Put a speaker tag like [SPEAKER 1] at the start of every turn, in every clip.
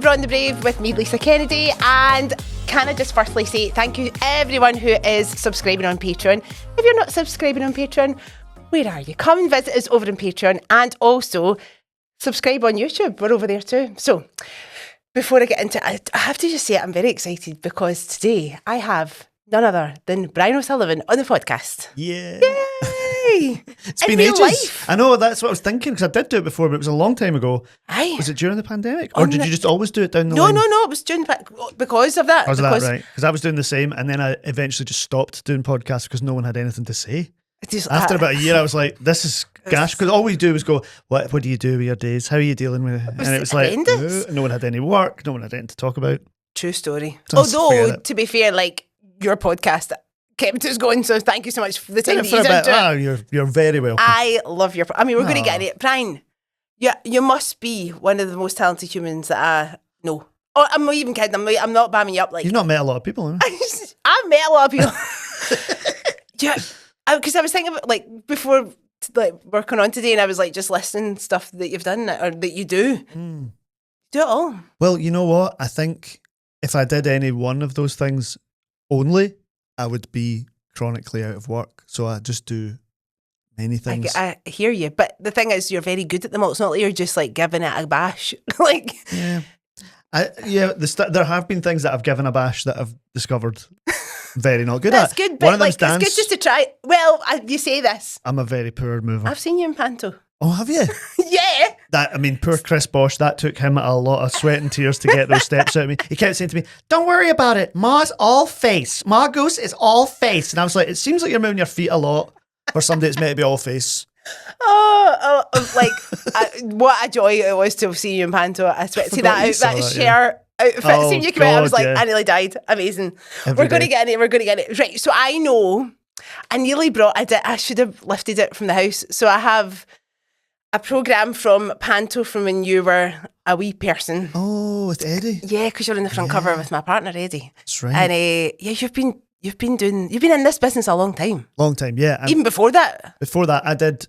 [SPEAKER 1] Braw and the Brave with me, Lisa Kennedy, and can I just firstly say thank you everyone who is subscribing on Patreon. If you're not subscribing on Patreon, where are you? Come and visit us over on Patreon, and also subscribe on YouTube. We're over there too. So before I get into it, I have to just say I'm very excited because today I have none other than Brian O'Sullivan on the podcast.
[SPEAKER 2] Yeah.
[SPEAKER 1] Yay!
[SPEAKER 2] It's been ages. Life. I know, that's what I was thinking, because I did do it before, but it was a long time ago.
[SPEAKER 1] Aye.
[SPEAKER 2] Was it during the pandemic? Or did you just always do it down the
[SPEAKER 1] line?
[SPEAKER 2] No,
[SPEAKER 1] it was during because of that.
[SPEAKER 2] Because of that, right. Because I was doing the same, and then I eventually just stopped doing podcasts because no one had anything to say. After about a year, I was like, this is gash, because all we do is go, what do you do with your days? How are you dealing with it? And it was like, no one had any work, no one had anything to talk about.
[SPEAKER 1] True story. Although, to be fair, like, your podcast kept us going, so thank you so much for the time
[SPEAKER 2] you're very welcome.
[SPEAKER 1] I love your... we're going to get it. Brian, you must be one of the most talented humans that I know. Oh, I'm not even kidding. I'm not bamming you up. Like,
[SPEAKER 2] you've not met a lot of people, huh?
[SPEAKER 1] I've met a lot of people. Yeah, because I was thinking about, like, before like working on today, and I was like just listening stuff that you've done or that you do. Do it all.
[SPEAKER 2] Well, you know what? I think if I did any one of those things only, I would be chronically out of work. So I just do many things.
[SPEAKER 1] I hear you. But the thing is, you're very good at them all. It's not like you're just like giving it a bash. Like,
[SPEAKER 2] yeah. There have been things that I've given a bash that I've discovered very not good
[SPEAKER 1] That's
[SPEAKER 2] at.
[SPEAKER 1] Good, but
[SPEAKER 2] one of them's
[SPEAKER 1] like,
[SPEAKER 2] dance.
[SPEAKER 1] It's good just to try. Well, you say this.
[SPEAKER 2] I'm a very poor mover.
[SPEAKER 1] I've seen you in panto.
[SPEAKER 2] Oh, have you?
[SPEAKER 1] Yeah.
[SPEAKER 2] Poor Chris Bosch, that took him a lot of sweat and tears to get those steps out of me. He kept saying to me, don't worry about it. Ma's all face. Ma Goose is all face. And I was like, it seems like you're moving your feet a lot for somebody that's meant to be all face.
[SPEAKER 1] What a joy it was to see you in panto. I swear to see that share outfit. Seeing you come out, I was like, I nearly died. Amazing. We're going to get it. Right. So I know I nearly I should have lifted it from the house. So I have a programme from panto from when you were a wee person.
[SPEAKER 2] Oh, with Eddie?
[SPEAKER 1] Yeah, because you're on the front cover with my partner, Eddie.
[SPEAKER 2] That's right.
[SPEAKER 1] And you've been in this business a long time.
[SPEAKER 2] Long time, yeah.
[SPEAKER 1] Even before that?
[SPEAKER 2] Before that, I did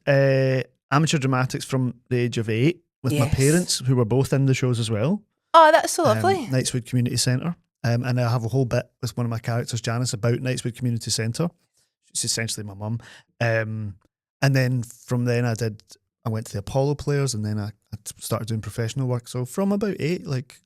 [SPEAKER 2] amateur dramatics from the age of 8 with my parents, who were both in the shows as well.
[SPEAKER 1] Oh, that's so lovely.
[SPEAKER 2] Knightswood Community Centre. And I have a whole bit with one of my characters, Janice, about Knightswood Community Centre. She's essentially my mum. And then from then I went to the Apollo Players, and then I started doing professional work. So from about 8, like...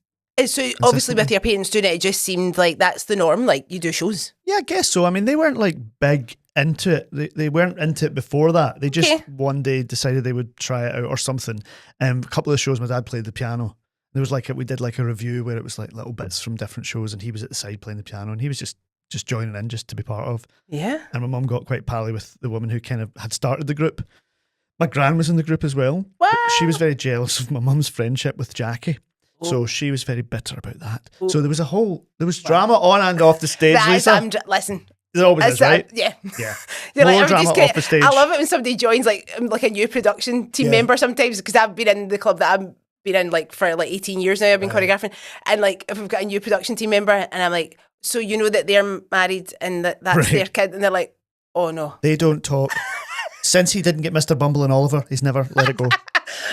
[SPEAKER 1] So obviously with your parents doing it just seemed like that's the norm, like you do shows.
[SPEAKER 2] Yeah, I guess so. I mean, they weren't like big into it. They weren't into it before that. They just one day decided they would try it out or something. A couple of shows, my dad played the piano. There was we did like a review where it was like little bits from different shows, and he was at the side playing the piano, and he was just joining in just to be part of. Yeah. And my mum got quite pally with the woman who kind of had started the group. My gran was in the group as well. Wow. She was very jealous of my mum's friendship with Jackie. So she was very bitter about that. Ooh. So there was drama on and off the stage.
[SPEAKER 1] Listen.
[SPEAKER 2] There always is, right?
[SPEAKER 1] Yeah.
[SPEAKER 2] Yeah.
[SPEAKER 1] More drama off the stage. I love it when somebody joins like a new production team member sometimes, because I've been in the club that I've been in like for like 18 years now. I've been choreographing, and like if we've got a new production team member, and I'm like, so you know that they're married and that's their kid, and they're like, oh no,
[SPEAKER 2] they don't talk. Since he didn't get Mr. Bumble and Oliver, he's never let it go.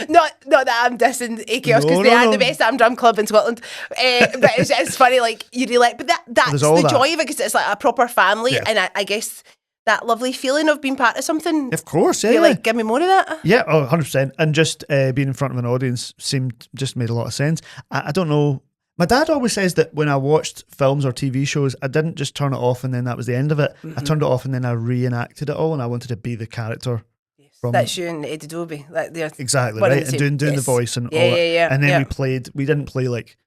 [SPEAKER 1] Not that I'm dissing AKOS, because they are the best drum club in Scotland. But it's funny, like you really, but that's the joy of it, because it's like a proper family, and I guess that lovely feeling of being part of something.
[SPEAKER 2] Of course, yeah.
[SPEAKER 1] You're like, give me more of that.
[SPEAKER 2] Yeah, 100%. And just being in front of an audience made a lot of sense. I don't know. My dad always says that when I watched films or TV shows, I didn't just turn it off and then that was the end of it. Mm-hmm. I turned it off and then I reenacted it all, and I wanted to be the character.
[SPEAKER 1] That's you and Eddie Dobie.
[SPEAKER 2] Exactly, right? And doing the voice and all that. Yeah. And then we didn't play like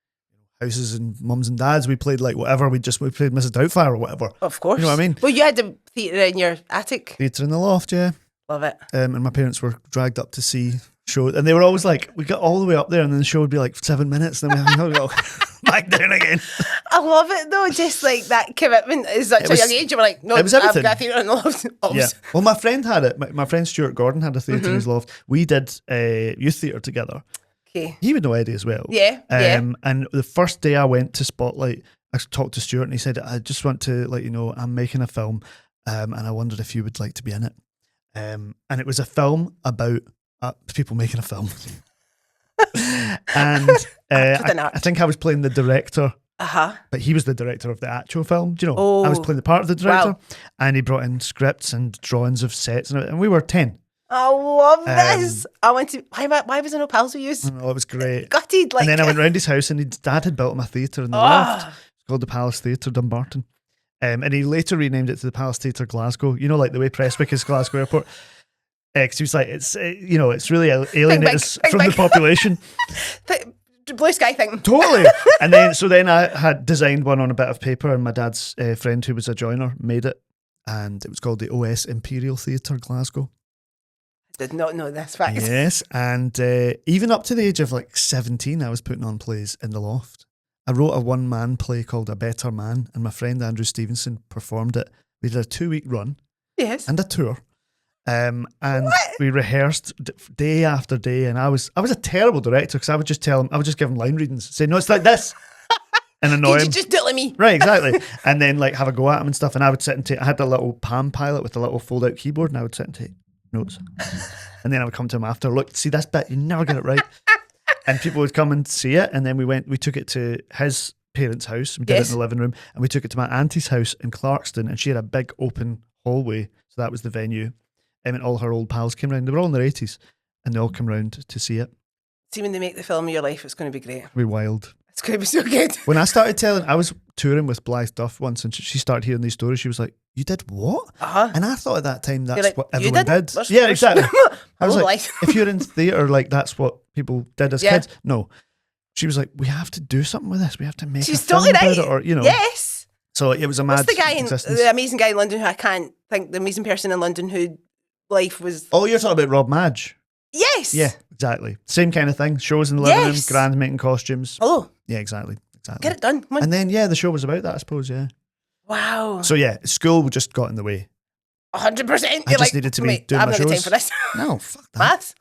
[SPEAKER 2] houses and mums and dads. We played like whatever. We played Mrs. Doubtfire or whatever.
[SPEAKER 1] Of course.
[SPEAKER 2] You know what I mean?
[SPEAKER 1] Well, you had the theatre in your attic.
[SPEAKER 2] Theatre in the loft, yeah.
[SPEAKER 1] Love it.
[SPEAKER 2] And my parents were dragged up to see show, and they were always like, we got all the way up there and then the show would be like 7 minutes and then we have to go back down again.
[SPEAKER 1] I love it though, just like that commitment is such a young age. You were like, no,
[SPEAKER 2] it was everything.
[SPEAKER 1] I've got theatre in the loft.
[SPEAKER 2] Yeah. Well, my friend had it. My friend Stuart Gordon had a theatre in his loft. We did youth theatre together. Okay. He would know Eddie as well.
[SPEAKER 1] Yeah.
[SPEAKER 2] And the first day I went to Spotlight, I talked to Stuart and he said, I just want to let you know I'm making a film and I wondered if you would like to be in it. And it was a film about people making a film. And
[SPEAKER 1] Actor than
[SPEAKER 2] I think I was playing the director.
[SPEAKER 1] Uh-huh.
[SPEAKER 2] But he was the director of the actual film. Do you know?
[SPEAKER 1] Oh,
[SPEAKER 2] I was playing the part of the director,
[SPEAKER 1] wow.
[SPEAKER 2] and he brought in scripts and drawings of sets, and we were 10.
[SPEAKER 1] I love this. I went to. Why was I no pals with you?
[SPEAKER 2] Oh, it was great.
[SPEAKER 1] Gutted. Like,
[SPEAKER 2] And then I went round his house, and his dad had built him a theatre in the loft. It's called the Palace Theatre, Dumbarton. And he later renamed it to the Palace Theatre Glasgow. You know, like the way Prestwick is Glasgow Airport. Because he was like, it's it's really alienated us from the population.
[SPEAKER 1] Blue sky thing.
[SPEAKER 2] Totally. And then I had designed one on a bit of paper, and my dad's friend, who was a joiner, made it, and it was called the OS Imperial Theatre Glasgow.
[SPEAKER 1] Did not know this fact.
[SPEAKER 2] Yes, and even up to the age of like 17, I was putting on plays in the loft. I wrote a one-man play called A Better Man, and my friend Andrew Stevenson performed it. We did a 2-week run.
[SPEAKER 1] Yes.
[SPEAKER 2] And a tour. And we rehearsed day after day, and I was a terrible director because I would just give him line readings, say, no, it's like this, and annoy him.
[SPEAKER 1] Could you just do it like me?
[SPEAKER 2] Right, exactly. And then like have a go at him and stuff, and I would sit and I had a little Palm Pilot with a little fold-out keyboard, and I would sit and take notes. And then I would come to him after, look, see this bit, you never get it right. And people would come and see it, and then we took it to his parents' house, we did it in the living room, and we took it to my auntie's house in Clarkston, and she had a big open hallway, so that was the venue. And all her old pals came round. They were all in their 80s, and they all came round to see it.
[SPEAKER 1] See, when they make the film of your life, it's going to be great.
[SPEAKER 2] We wild.
[SPEAKER 1] It's going to be so good.
[SPEAKER 2] When I started I was touring with Blythe Duff once, and she started hearing these stories. She was like, "You did what?" And I thought at that time that's
[SPEAKER 1] like,
[SPEAKER 2] what everyone did.
[SPEAKER 1] Where's
[SPEAKER 2] Exactly. I was like,
[SPEAKER 1] Blythe.
[SPEAKER 2] if you're in theatre, like that's what people did as kids. No, she was like, we have to do something with this. We have to make a film about it, or
[SPEAKER 1] Yes.
[SPEAKER 2] So it was a mad.
[SPEAKER 1] What's the amazing guy in London who I can't think, the amazing person in London who life was.
[SPEAKER 2] Oh, you're talking about Rob Madge.
[SPEAKER 1] Yes.
[SPEAKER 2] Yeah, exactly. Same kind of thing. Shows in the living room, grand making costumes.
[SPEAKER 1] Oh.
[SPEAKER 2] Yeah, exactly.
[SPEAKER 1] Get it done. Come on.
[SPEAKER 2] And then, the show was about that, I suppose, yeah.
[SPEAKER 1] Wow.
[SPEAKER 2] So, school just got in the way.
[SPEAKER 1] 100%.
[SPEAKER 2] I just needed to be doing
[SPEAKER 1] I'm
[SPEAKER 2] my
[SPEAKER 1] not
[SPEAKER 2] shows.
[SPEAKER 1] time for this.
[SPEAKER 2] No, fuck that.
[SPEAKER 1] Maths.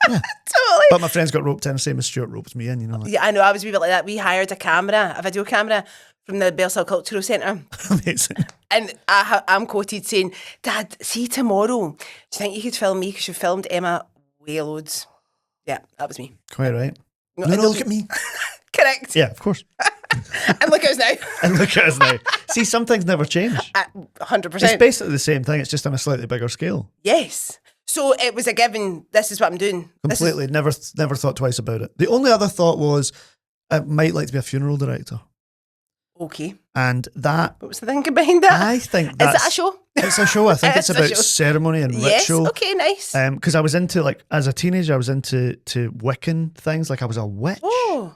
[SPEAKER 2] Yeah.
[SPEAKER 1] Totally.
[SPEAKER 2] But my friends got roped in, same as Stuart roped me in, Like.
[SPEAKER 1] Yeah, I know. I was a wee bit like that. We hired a video camera from the Bellshill Cultural Centre.
[SPEAKER 2] Amazing.
[SPEAKER 1] And I'm quoted saying, Dad, see tomorrow, do you think you could film me? Because you filmed Emma way loads. Yeah, that was me.
[SPEAKER 2] Quite right. No, look at me.
[SPEAKER 1] Correct.
[SPEAKER 2] Yeah, of course.
[SPEAKER 1] And look at us now.
[SPEAKER 2] And look at us now. See, some things never change.
[SPEAKER 1] 100%.
[SPEAKER 2] It's basically the same thing. It's just on a slightly bigger scale.
[SPEAKER 1] Yes. So it was a given, this is what I'm doing.
[SPEAKER 2] Completely. Never thought twice about it. The only other thought was, I might like to be a funeral director.
[SPEAKER 1] Okay.
[SPEAKER 2] And that...
[SPEAKER 1] What was the thinking behind that?
[SPEAKER 2] I think that's...
[SPEAKER 1] Is it a show?
[SPEAKER 2] It's a show. I think it's about ceremony and ritual.
[SPEAKER 1] Yes, okay, nice.
[SPEAKER 2] Because I was into, as a teenager, I was into Wiccan things. Like I was a witch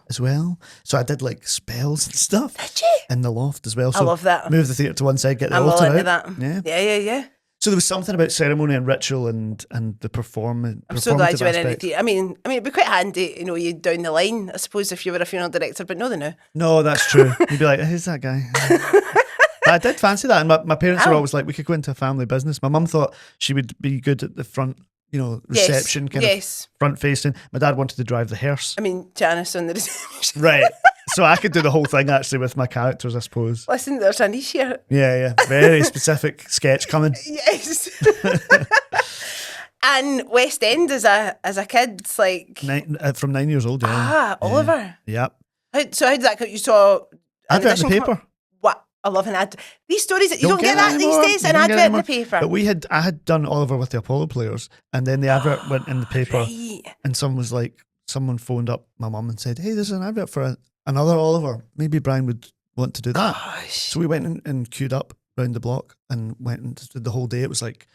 [SPEAKER 2] as well. So I did spells and stuff.
[SPEAKER 1] Did you?
[SPEAKER 2] In the loft as well. So
[SPEAKER 1] I love that.
[SPEAKER 2] Move the theatre to one side, get the
[SPEAKER 1] I'm
[SPEAKER 2] altar
[SPEAKER 1] all into
[SPEAKER 2] out.
[SPEAKER 1] that.
[SPEAKER 2] Yeah.
[SPEAKER 1] Yeah.
[SPEAKER 2] So there was something about ceremony and ritual and the performance.
[SPEAKER 1] I'm so glad you went into it. I mean, it'd be quite handy, you down the line, I suppose, if you were a funeral director, but no, they know.
[SPEAKER 2] No, that's true. You'd be like, who's that guy? I did fancy that. And my parents were always like, we could go into a family business. My mum thought she would be good at the front, reception, kind of front facing. My dad wanted to drive the hearse.
[SPEAKER 1] I mean, Janice on the reception.
[SPEAKER 2] Right. So I could do the whole thing actually with my characters, I suppose.
[SPEAKER 1] Listen, there's a niche here.
[SPEAKER 2] Yeah. Very specific sketch coming.
[SPEAKER 1] Yes. And West End as a kid, it's like...
[SPEAKER 2] from 9 years old, yeah.
[SPEAKER 1] Oliver.
[SPEAKER 2] Yep.
[SPEAKER 1] So how did that go? You saw...
[SPEAKER 2] Advert in the paper.
[SPEAKER 1] What? I love an ad. These stories, you don't get that these days, an advert in the paper.
[SPEAKER 2] But I had done Oliver with the Apollo Players, and then the advert went in the paper,
[SPEAKER 1] right.
[SPEAKER 2] And someone phoned up my mum and said, hey, there's an advert for another Oliver. Maybe Brian would want to do that.
[SPEAKER 1] Gosh.
[SPEAKER 2] So we went and queued up round the block and went and did the whole day. It was like,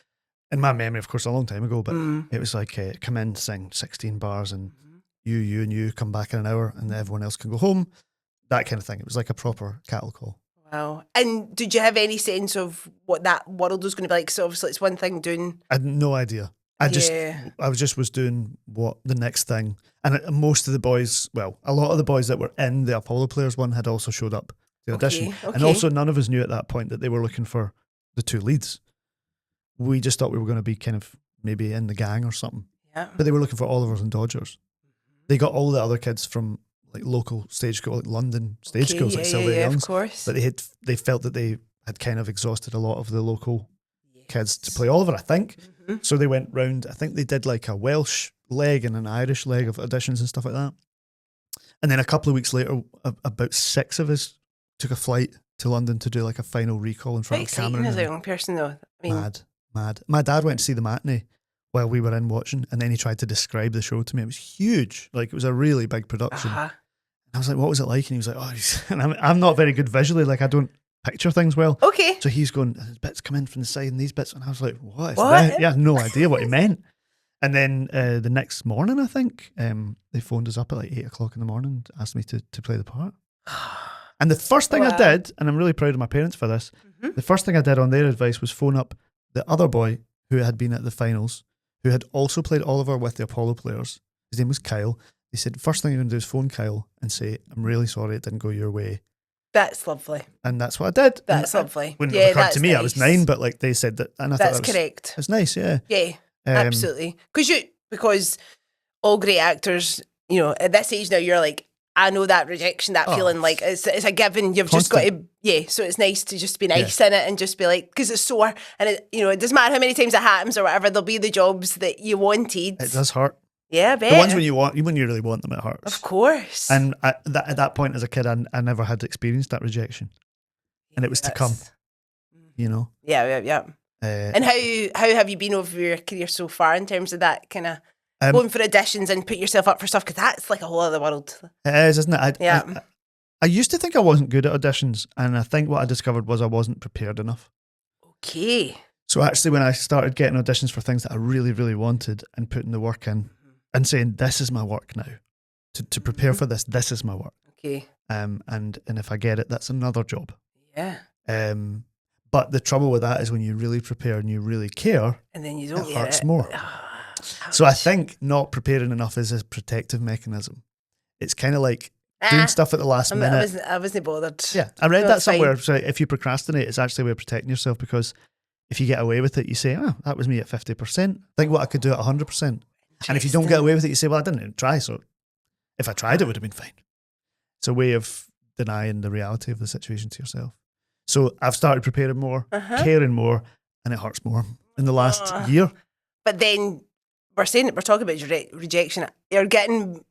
[SPEAKER 2] in my memory, of course, a long time ago, but it was like, come in, sing 16 bars, and you and you come back in an hour, and everyone else can go home. That kind of thing. It was like a proper cattle call.
[SPEAKER 1] Wow. And did you have any sense of what that world was going to be like? So obviously it's one thing doing...
[SPEAKER 2] I had no idea. I was doing what the next thing. And most of the boys, a lot of the boys that were in the Apollo Players one had also showed up to the audition.
[SPEAKER 1] Okay.
[SPEAKER 2] And also none of us knew at that point that they were looking for the two leads. We just thought we were going to be kind of maybe in the gang or something.
[SPEAKER 1] Yeah.
[SPEAKER 2] But they were looking for Olivers and Dodgers. They got all the other kids from local stage school, London stage schools, Sylvia Young's.
[SPEAKER 1] Of course.
[SPEAKER 2] But they felt that they had kind of exhausted a lot of the local kids to play Oliver, I think. Mm-hmm. So they went round, I think they did a Welsh leg and an Irish leg of auditions and stuff like that. And then a couple of weeks later, about 6 of us took a flight to London to do like a final recall in front of camera.
[SPEAKER 1] Exciting as a young person, though. I mean,
[SPEAKER 2] mad. My dad went to see the matinee while we were in watching, and then he tried to describe the show to me. It was huge. Like, it was a really big production. I was like, what was it like? And he was like, and I'm not very good visually. Like, I don't picture things well.
[SPEAKER 1] Okay.
[SPEAKER 2] So he's going, bits come in from the side and these bits. And I was like, what is that? Yeah, I had no idea what he meant. And then the next morning, I think, they phoned us up at like 8 o'clock in the morning, asked me to play the part. And the first thing I did, and I'm really proud of my parents for this, the first thing I did on their advice was phone up the other boy who had been at the finals, who had also played Oliver with the Apollo players. His name was Kyle. They said, first thing you're going to do is phone Kyle and say, I'm really sorry it didn't go your way.
[SPEAKER 1] That's lovely.
[SPEAKER 2] And that's what I did.
[SPEAKER 1] That's lovely.
[SPEAKER 2] When it occurred to me, nice. I was 9, but like they said that, and I thought
[SPEAKER 1] that's correct.
[SPEAKER 2] It was nice, yeah.
[SPEAKER 1] Yeah, absolutely. Because all great actors, you know, at this age now, you're like, I know that rejection, that feeling, like it's a given. You've constant. Just got to, so it's nice to just be nice in it and just be like, because it's sore, and it doesn't matter how many times it happens or whatever. There'll be the jobs that you wanted. It
[SPEAKER 2] does hurt.
[SPEAKER 1] Yeah, I bet.
[SPEAKER 2] The ones when you really want them, it hurts.
[SPEAKER 1] Of course.
[SPEAKER 2] And at that point as a kid, I never had experienced that rejection, and it was to come. You know.
[SPEAKER 1] Yeah. And how have you been over your career so far in terms of that kind of? Going for auditions and put yourself up for stuff, because that's like a whole other world.
[SPEAKER 2] It is, isn't it? I used to think I wasn't good at auditions, and I think what I discovered was I wasn't prepared enough.
[SPEAKER 1] Okay.
[SPEAKER 2] So actually, when I started getting auditions for things that I really, really wanted and putting the work in and saying, this is my work now, to prepare for this is my work.
[SPEAKER 1] Okay.
[SPEAKER 2] And if I get it, that's another job.
[SPEAKER 1] Yeah.
[SPEAKER 2] But the trouble with that is when you really prepare and you really care,
[SPEAKER 1] and then you don't
[SPEAKER 2] it hurts more. So I think not preparing enough is a protective mechanism. It's kind of like doing stuff at the last minute.
[SPEAKER 1] I wasn't bothered.
[SPEAKER 2] Yeah, I read that somewhere. Fine. So if you procrastinate, it's actually a way of protecting yourself, because if you get away with it, you say, that was me at 50%. Think what I could do at 100%. And if you don't get away with it, you say, well, I didn't even try. So if I tried, it would have been fine. It's a way of denying the reality of the situation to yourself. So I've started preparing more, caring more, and it hurts more in the last year.
[SPEAKER 1] But then we're talking about rejection. You're getting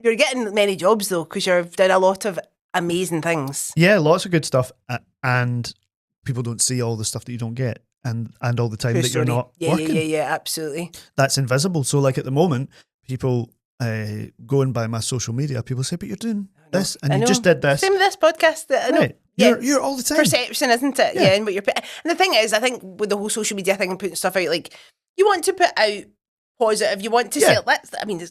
[SPEAKER 1] many jobs though, because you've done a lot of amazing things.
[SPEAKER 2] Yeah, lots of good stuff, and people don't see all the stuff that you don't get, and all the time you're not working.
[SPEAKER 1] Yeah, absolutely.
[SPEAKER 2] That's invisible. So like at the moment, people going by my social media, people say, but you're doing this, and you just did this.
[SPEAKER 1] Same with this podcast. That I know.
[SPEAKER 2] Right. You're all the time.
[SPEAKER 1] Perception, isn't it? Yeah, and what you're putting. And the thing is, I think with the whole social media thing and putting stuff out, like, you want to put out positive, you want to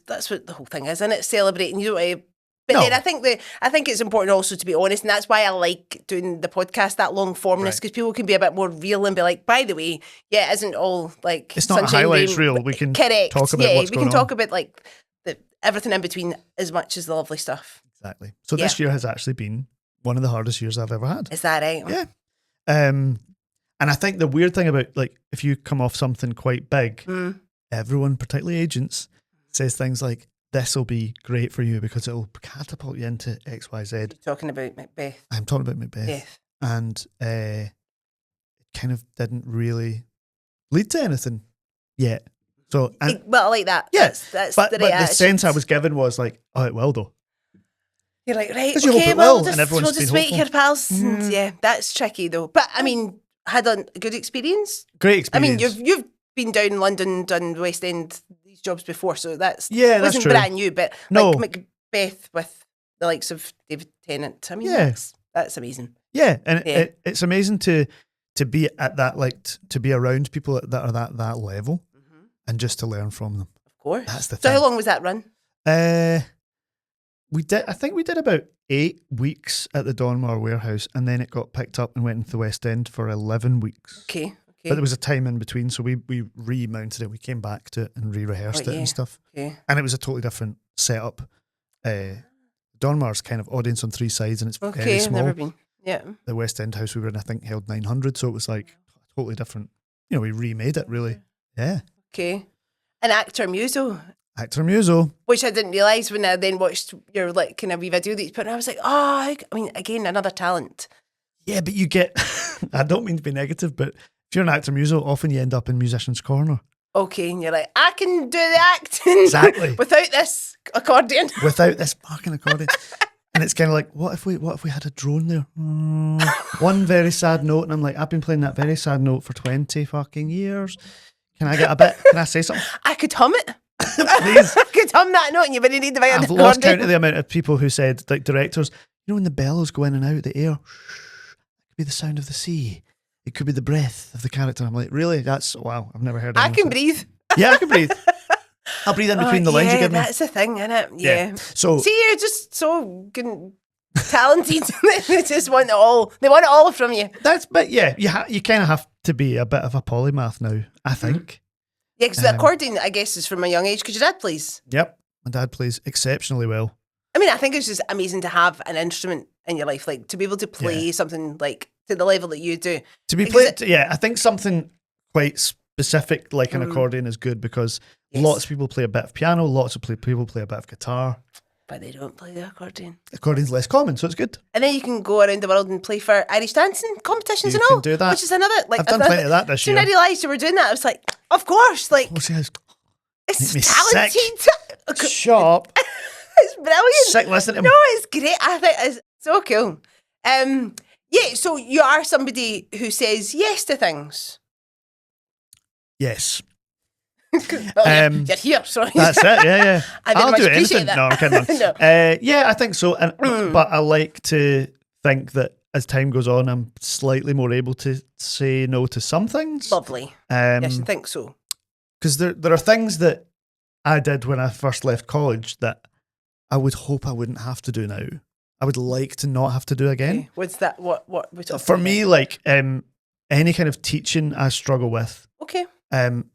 [SPEAKER 1] that's what the whole thing is, isn't it? Celebrating, you don't want to. But then I think it's important also to be honest, and that's why I like doing the podcast, that long formness, because people can be a bit more real and be like, by the way, it isn't all like
[SPEAKER 2] it's not a highlights reel. We can talk about what's going on.
[SPEAKER 1] We can talk about like everything in between as much as the lovely stuff.
[SPEAKER 2] Exactly. So this year has actually been one of the hardest years I've ever had.
[SPEAKER 1] Is that right?
[SPEAKER 2] Yeah. And I think the weird thing about, like, if you come off something quite big, everyone, particularly agents, says things like, this will be great for you because it'll catapult you into X, Y, Z.
[SPEAKER 1] You're talking about Macbeth.
[SPEAKER 2] I'm talking about Macbeth. And it kind of didn't really lead to anything yet. So, I
[SPEAKER 1] like that.
[SPEAKER 2] Yes.
[SPEAKER 1] That's
[SPEAKER 2] but the sense I was given was like, oh, it will though.
[SPEAKER 1] You're like, right,
[SPEAKER 2] okay,
[SPEAKER 1] we'll just wait here, pals. Yeah, that's tricky though. But I mean, had a good experience.
[SPEAKER 2] Great experience.
[SPEAKER 1] I mean, you've been down in London, done West End, these jobs before, so that's
[SPEAKER 2] true.
[SPEAKER 1] Brand new. But like Macbeth with the likes of David Tennant, I mean, that's amazing.
[SPEAKER 2] Yeah, and it's amazing to be at that, like to be around people that are that level, and just to learn from them.
[SPEAKER 1] Of course,
[SPEAKER 2] that's the thing.
[SPEAKER 1] So how long was that run?
[SPEAKER 2] I think we did about 8 weeks at the Donmar warehouse, and then it got picked up and went into the West End for 11 weeks.
[SPEAKER 1] Okay.
[SPEAKER 2] But there was a time in between, so we remounted it. We came back to it and re-rehearsed it and stuff.
[SPEAKER 1] Okay.
[SPEAKER 2] And it was a totally different setup. Donmar's kind of audience on 3 sides, and it's very small.
[SPEAKER 1] Never been. Yeah.
[SPEAKER 2] The West End house we were in, I think, held 900, so it was like totally different. You know, we remade it really. Yeah.
[SPEAKER 1] Okay. And Actor Muso.
[SPEAKER 2] Actor Muso.
[SPEAKER 1] Which I didn't realise when I then watched your like kind of wee video that you put, and I was like, I mean, again, another talent.
[SPEAKER 2] Yeah, but you get, I don't mean to be negative, but if you're an Actor Muso, often you end up in Musician's Corner.
[SPEAKER 1] Okay, and you're like, I can do the acting
[SPEAKER 2] exactly
[SPEAKER 1] without this accordion.
[SPEAKER 2] Without this fucking accordion. And it's kind of like, what if we had a drone there? One very sad note, and I'm like, I've been playing that very sad note for 20 fucking years. Can I get a bit? Can I say something?
[SPEAKER 1] I could hum it.
[SPEAKER 2] Please.
[SPEAKER 1] I could hum that note and you wouldn't need the
[SPEAKER 2] I've lost count of the amount of people who said, like directors, when the bellows go in and out of the air, it could be the sound of the sea. It could be the breath of the character. I'm like, really? Wow, I've never heard of
[SPEAKER 1] I can breathe.
[SPEAKER 2] Yeah, I can breathe. I'll breathe in between the lines you give me.
[SPEAKER 1] That's the thing, innit? Yeah.
[SPEAKER 2] So,
[SPEAKER 1] see, you're just so good, talented. They just want it all. They want it all from you.
[SPEAKER 2] But yeah, you kind of have to be a bit of a polymath now, I think.
[SPEAKER 1] Yeah, because the accordion, I guess, is from a young age, because your dad plays.
[SPEAKER 2] Yep, my dad plays exceptionally well.
[SPEAKER 1] I mean, I think it's just amazing to have an instrument in your life, like to be able to play something like to the level that you do.
[SPEAKER 2] To be played, I think something quite specific like an accordion is good because lots of people play a bit of piano, lots of people play a bit of guitar.
[SPEAKER 1] But they don't play the accordion.
[SPEAKER 2] Accordion's less common, so it's good.
[SPEAKER 1] And then you can go around the world and play for Irish dancing competitions and all.
[SPEAKER 2] You can do that.
[SPEAKER 1] Which is another, like,
[SPEAKER 2] I've done plenty of that this year.
[SPEAKER 1] Soon I realised you were doing that. I was like, of course, like, it's talented.
[SPEAKER 2] Shut up.
[SPEAKER 1] It's brilliant.
[SPEAKER 2] Sick listening to him.
[SPEAKER 1] No, it's great. I think it's so cool. Yeah, so you are somebody who says yes to things.
[SPEAKER 2] Yes.
[SPEAKER 1] Well, you're here, sorry.
[SPEAKER 2] That's it, yeah. I'll do anything.
[SPEAKER 1] That.
[SPEAKER 2] No, I'm kidding.
[SPEAKER 1] No.
[SPEAKER 2] Yeah, I think so. But I like to think that as time goes on, I'm slightly more able to say no to some things.
[SPEAKER 1] Lovely. Yes, I think so.
[SPEAKER 2] Because there are things that I did when I first left college that I would hope I wouldn't have to do now. I would like to not have to do again.
[SPEAKER 1] Okay. What's that? What we're talking
[SPEAKER 2] For
[SPEAKER 1] about?
[SPEAKER 2] me, like any kind of teaching I struggle with.
[SPEAKER 1] Okay.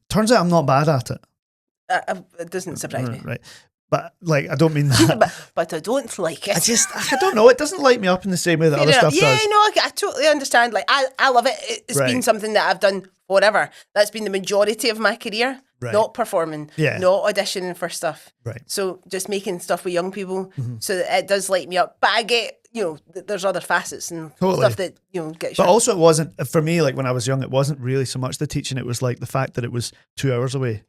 [SPEAKER 2] Turns out I'm not bad at it.
[SPEAKER 1] It doesn't surprise me.
[SPEAKER 2] Right. But like, I don't mean that.
[SPEAKER 1] but I don't like it.
[SPEAKER 2] I don't know. It doesn't light me up in the same way that other stuff does.
[SPEAKER 1] Yeah, no, I totally understand. Like, I love it. It's been something that I've done forever. That's been the majority of my career.
[SPEAKER 2] Right.
[SPEAKER 1] Not performing, not auditioning for stuff.
[SPEAKER 2] Right.
[SPEAKER 1] So just making stuff with young people, so that it does light me up. But I get, there's other facets and stuff that get.
[SPEAKER 2] But also, it wasn't for me. Like when I was young, it wasn't really so much the teaching. It was like the fact that it was 2 hours away,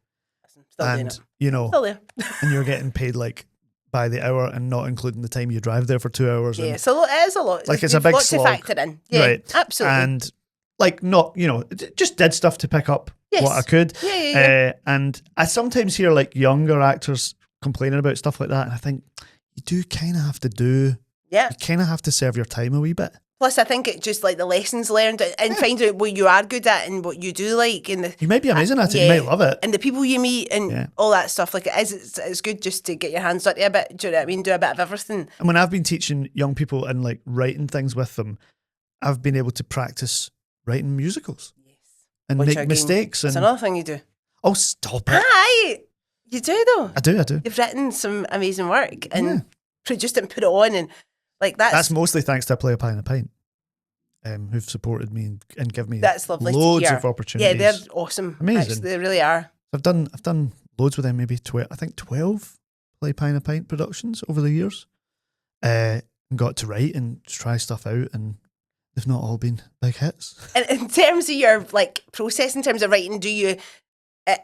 [SPEAKER 2] and
[SPEAKER 1] Still there.
[SPEAKER 2] and you're getting paid like by the hour, and not including the time you drive there for 2 hours.
[SPEAKER 1] Yeah, so it is a lot.
[SPEAKER 2] Like it's a big slog.
[SPEAKER 1] To factor in. Yeah, right. Absolutely.
[SPEAKER 2] And like not, just did stuff to pick up what I could.
[SPEAKER 1] Yeah.
[SPEAKER 2] And I sometimes hear like younger actors complaining about stuff like that, and I think you do kind of have to do. Yeah. You kind of have to serve your time a wee bit.
[SPEAKER 1] Plus, I think it just like the lessons learned and find out what you are good at and what you do like. And
[SPEAKER 2] you might be amazing at it. You might love it.
[SPEAKER 1] And the people you meet and all that stuff. Like it's good just to get your hands dirty a bit. Do you know what I mean? Do a bit of everything.
[SPEAKER 2] And when I've been teaching young people and like writing things with them, I've been able to practice writing musicals. Yes. And make mistakes.
[SPEAKER 1] That's another thing you do.
[SPEAKER 2] Oh, stop it.
[SPEAKER 1] Aye. You do though.
[SPEAKER 2] I do.
[SPEAKER 1] You've written some amazing work and produced it and put it on and like that's
[SPEAKER 2] mostly thanks to Play a Pie and a Pint, who've supported me and given me
[SPEAKER 1] that's lovely
[SPEAKER 2] loads of opportunities.
[SPEAKER 1] Yeah, they're awesome.
[SPEAKER 2] Amazing.
[SPEAKER 1] Actually, they really are.
[SPEAKER 2] I've done loads with them, maybe 12 Play Pie and a Pint productions over the years. And got to write and try stuff out, and they've not all been big hits. And
[SPEAKER 1] in terms of your like process, in terms of writing,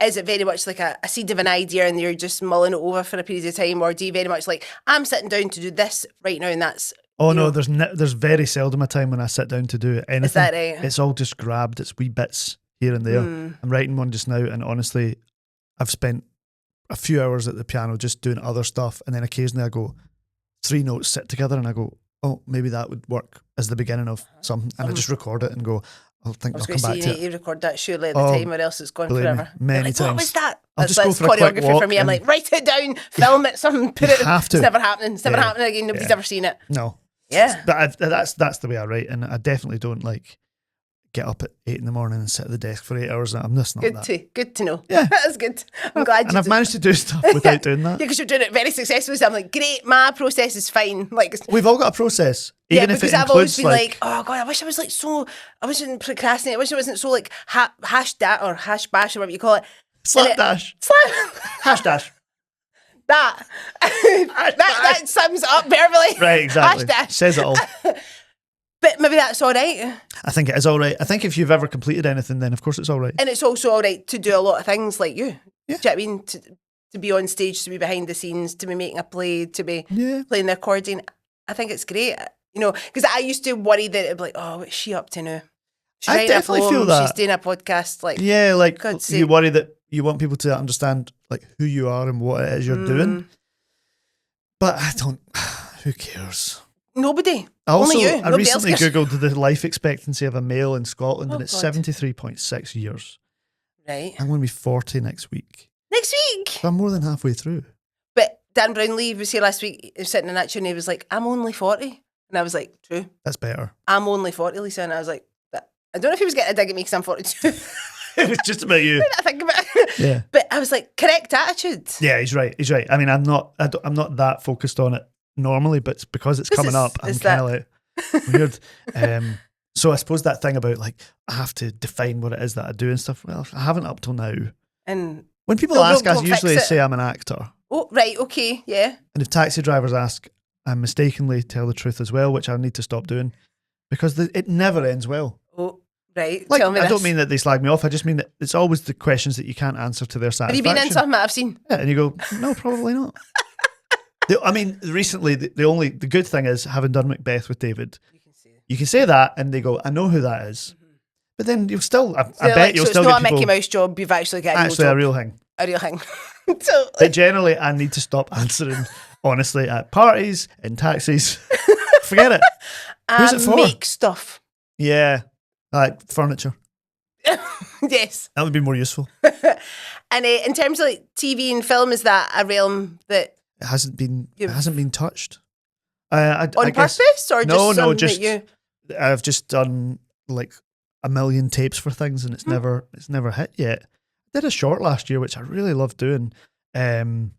[SPEAKER 1] is it very much like a seed of an idea and you're just mulling it over for a period of time, or do you very much like, I'm sitting down to do this right now and that's...
[SPEAKER 2] Oh no, there's very seldom a time when I sit down to do anything.
[SPEAKER 1] Is that right?
[SPEAKER 2] It's all just grabbed. It's wee bits here and there. I'm writing one just now, and honestly, I've spent a few hours at the piano just doing other stuff, and then occasionally I go, 3 notes sit together and I go, oh, maybe that would work as the beginning of something, and I just record it and go, I'll come back to it. You need
[SPEAKER 1] to record that surely at the time, or else it's gone forever.
[SPEAKER 2] Many times.
[SPEAKER 1] What was that?
[SPEAKER 2] I'll just go for a quick walk.
[SPEAKER 1] For me, I'm like, write it down, film it, something, put it.
[SPEAKER 2] Have to.
[SPEAKER 1] It's never happening. It's never happening again. Nobody's ever seen it.
[SPEAKER 2] No.
[SPEAKER 1] Yeah.
[SPEAKER 2] But that's the way I write, and I definitely don't like get up at 8 a.m. and sit at the desk for 8 hours. I'm just not
[SPEAKER 1] Good to know.
[SPEAKER 2] Yeah.
[SPEAKER 1] That's good. I'm glad
[SPEAKER 2] and I've managed to do stuff without doing that.
[SPEAKER 1] Yeah, because you're doing it very successfully. So I'm like, great, my process is fine. Like,
[SPEAKER 2] we've all got a process. Even if it
[SPEAKER 1] I've always
[SPEAKER 2] includes
[SPEAKER 1] been like, oh God, I wish I was like I wasn't procrastinating. I wish I wasn't so like hash bash or whatever you call it.
[SPEAKER 2] Slapdash. Hash dash.
[SPEAKER 1] That sums it up verbally.
[SPEAKER 2] Right, exactly.
[SPEAKER 1] Hash dash.
[SPEAKER 2] Says it all.
[SPEAKER 1] But maybe that's all right.
[SPEAKER 2] I think it is all right. I think if you've ever completed anything, then of course it's all right.
[SPEAKER 1] And it's also all right to do a lot of things like you.
[SPEAKER 2] Yeah.
[SPEAKER 1] Do you know what I mean? To be on stage, to be behind the scenes, to be making a play, to be playing the accordion. I think it's great. You know, because I used to worry that it'd be like, oh, what's she up to now? She's
[SPEAKER 2] I
[SPEAKER 1] writing a
[SPEAKER 2] definitely
[SPEAKER 1] poem,
[SPEAKER 2] feel that.
[SPEAKER 1] she's doing a podcast. Like,
[SPEAKER 2] yeah, like
[SPEAKER 1] God's
[SPEAKER 2] you
[SPEAKER 1] sake.
[SPEAKER 2] worry that you want people to understand like who you are and what it is you're doing. But I don't. Who cares?
[SPEAKER 1] Nobody.
[SPEAKER 2] Also,
[SPEAKER 1] Only you.
[SPEAKER 2] I
[SPEAKER 1] Nobody
[SPEAKER 2] recently
[SPEAKER 1] else cares.
[SPEAKER 2] googled the life expectancy of a male in Scotland,
[SPEAKER 1] Oh,
[SPEAKER 2] and it's
[SPEAKER 1] God.
[SPEAKER 2] 73.6 years.
[SPEAKER 1] Right.
[SPEAKER 2] I'm going to be 40 next week,
[SPEAKER 1] Next week.
[SPEAKER 2] so I'm more than halfway through.
[SPEAKER 1] But Dan Brownlee was here last week, he was sitting in that chair and he was like, I'm only 40. And I was like, true.
[SPEAKER 2] That's better.
[SPEAKER 1] I'm only 40, Lisa. And I was like, I don't know if he was getting a dig at me because I'm 42.
[SPEAKER 2] It was just about you.
[SPEAKER 1] I think about it.
[SPEAKER 2] Yeah.
[SPEAKER 1] But I was like, correct attitude.
[SPEAKER 2] Yeah, he's right. He's right. I mean, I'm not that focused on it normally, but it's because it's coming up, I'm kind of like weird. So I suppose that thing about like I have to define what it is that I do and stuff. Well, I haven't up till now.
[SPEAKER 1] And
[SPEAKER 2] when people
[SPEAKER 1] don't
[SPEAKER 2] ask, I
[SPEAKER 1] fix
[SPEAKER 2] usually
[SPEAKER 1] it.
[SPEAKER 2] say I'm an actor.
[SPEAKER 1] Oh, right, okay, yeah.
[SPEAKER 2] And if taxi drivers ask, I mistakenly tell the truth as well, which I need to stop doing because it never ends well.
[SPEAKER 1] Oh, right.
[SPEAKER 2] Like,
[SPEAKER 1] Tell me
[SPEAKER 2] I
[SPEAKER 1] this.
[SPEAKER 2] don't mean that they slag me off. I just mean that it's always the questions that you can't answer to their
[SPEAKER 1] Have
[SPEAKER 2] satisfaction.
[SPEAKER 1] you been in something that I've seen?
[SPEAKER 2] Yeah, and you go, no, probably not. I mean, recently, the good thing is having done Macbeth with David, you can say that, and they go, I know who that is. But then you'll still, I bet you'll still
[SPEAKER 1] it's
[SPEAKER 2] get
[SPEAKER 1] not a
[SPEAKER 2] people,
[SPEAKER 1] Mickey Mouse job, you've actually got
[SPEAKER 2] actually a real thing.
[SPEAKER 1] A real thing. So,
[SPEAKER 2] But generally, I need to stop answering, honestly, at parties, in taxis. Forget it. Who's it for?
[SPEAKER 1] Make stuff.
[SPEAKER 2] Yeah, like furniture.
[SPEAKER 1] Yes.
[SPEAKER 2] That would be more useful.
[SPEAKER 1] And in terms of like TV and film, is that a realm that
[SPEAKER 2] It hasn't been touched.
[SPEAKER 1] on
[SPEAKER 2] I guess,
[SPEAKER 1] purpose or just something
[SPEAKER 2] just
[SPEAKER 1] that you?
[SPEAKER 2] I've just done like a million tapes for things, and it's never hit yet. I did a short last year, which I really loved doing, and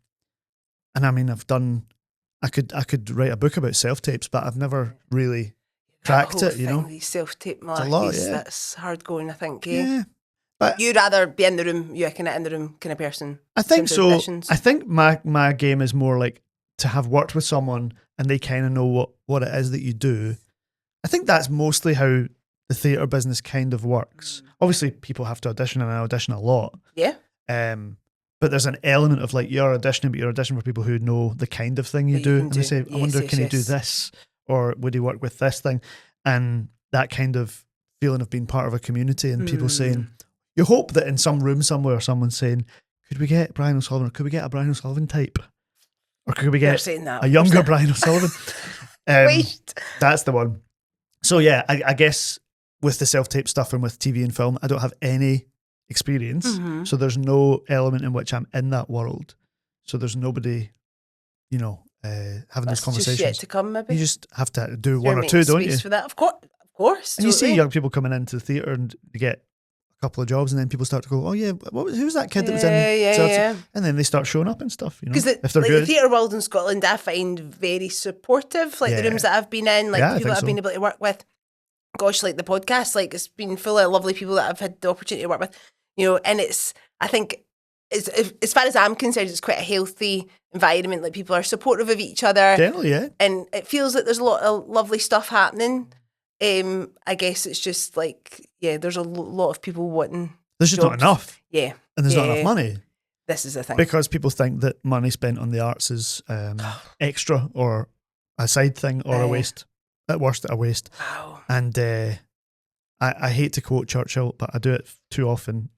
[SPEAKER 2] I mean, I could write a book about self tapes, but I've never really cracked it. You know,
[SPEAKER 1] these self-tape
[SPEAKER 2] a lot,
[SPEAKER 1] malarkeys,
[SPEAKER 2] yeah.
[SPEAKER 1] that's hard going. I think.
[SPEAKER 2] yeah. But
[SPEAKER 1] You'd rather be in the room, you're kind of in the room kind of person.
[SPEAKER 2] I think
[SPEAKER 1] in terms of
[SPEAKER 2] so.
[SPEAKER 1] auditions.
[SPEAKER 2] I think my game is more like to have worked with someone and they kind of know what it is that you do. I think that's mostly how the theatre business kind of works. Obviously, people have to audition, and I audition a lot.
[SPEAKER 1] Yeah.
[SPEAKER 2] But there's an element of like you're auditioning, but you're auditioning for people who know the kind of thing you
[SPEAKER 1] That you
[SPEAKER 2] do.
[SPEAKER 1] can
[SPEAKER 2] And they
[SPEAKER 1] do.
[SPEAKER 2] say, I
[SPEAKER 1] Yes,
[SPEAKER 2] wonder,
[SPEAKER 1] yes,
[SPEAKER 2] can he do
[SPEAKER 1] yes.
[SPEAKER 2] this? Or would he work with this thing? And that kind of feeling of being part of a community and people saying, you hope that in some room somewhere, someone's saying, could we get Brian O'Sullivan, or could we get a Brian O'Sullivan type? Or could we
[SPEAKER 1] They're
[SPEAKER 2] get
[SPEAKER 1] saying that.
[SPEAKER 2] a younger Brian O'Sullivan?
[SPEAKER 1] Wait.
[SPEAKER 2] That's the one. So yeah, I guess with the self-tape stuff and with TV and film, I don't have any experience. So there's no element in which I'm in that world. So there's nobody, having
[SPEAKER 1] That's
[SPEAKER 2] those conversations.
[SPEAKER 1] just yet to come, maybe.
[SPEAKER 2] You just have to do
[SPEAKER 1] You're
[SPEAKER 2] one or
[SPEAKER 1] making
[SPEAKER 2] two, don't
[SPEAKER 1] space
[SPEAKER 2] you?
[SPEAKER 1] for that. Of course.
[SPEAKER 2] And you see
[SPEAKER 1] totally.
[SPEAKER 2] young people coming into the theatre and you get a couple of jobs, and then people start to go, oh yeah, who's that kid that was in?
[SPEAKER 1] Yeah.
[SPEAKER 2] And then they start showing up and stuff,
[SPEAKER 1] Because
[SPEAKER 2] if they're
[SPEAKER 1] like
[SPEAKER 2] good.
[SPEAKER 1] the theatre world in Scotland, I find very supportive. Like the
[SPEAKER 2] Yeah.
[SPEAKER 1] rooms that I've been in, like
[SPEAKER 2] Yeah,
[SPEAKER 1] the
[SPEAKER 2] I
[SPEAKER 1] people that
[SPEAKER 2] think
[SPEAKER 1] I've been able to work with. Gosh, like the podcast, like it's been full of lovely people that I've had the opportunity to work with. And I think as far as I'm concerned, it's quite a healthy environment. Like people are supportive of each other.
[SPEAKER 2] Generally, yeah.
[SPEAKER 1] And it feels like there's a lot of lovely stuff happening. I guess it's just like, there's a lot of people wanting.
[SPEAKER 2] There's just not
[SPEAKER 1] jobs.
[SPEAKER 2] enough.
[SPEAKER 1] Yeah.
[SPEAKER 2] And there's not enough money.
[SPEAKER 1] This is the thing.
[SPEAKER 2] Because people think that money spent on the arts is extra or a side thing or a waste. At worst, a waste.
[SPEAKER 1] Wow.
[SPEAKER 2] And I hate to quote Churchill, but I do it too often.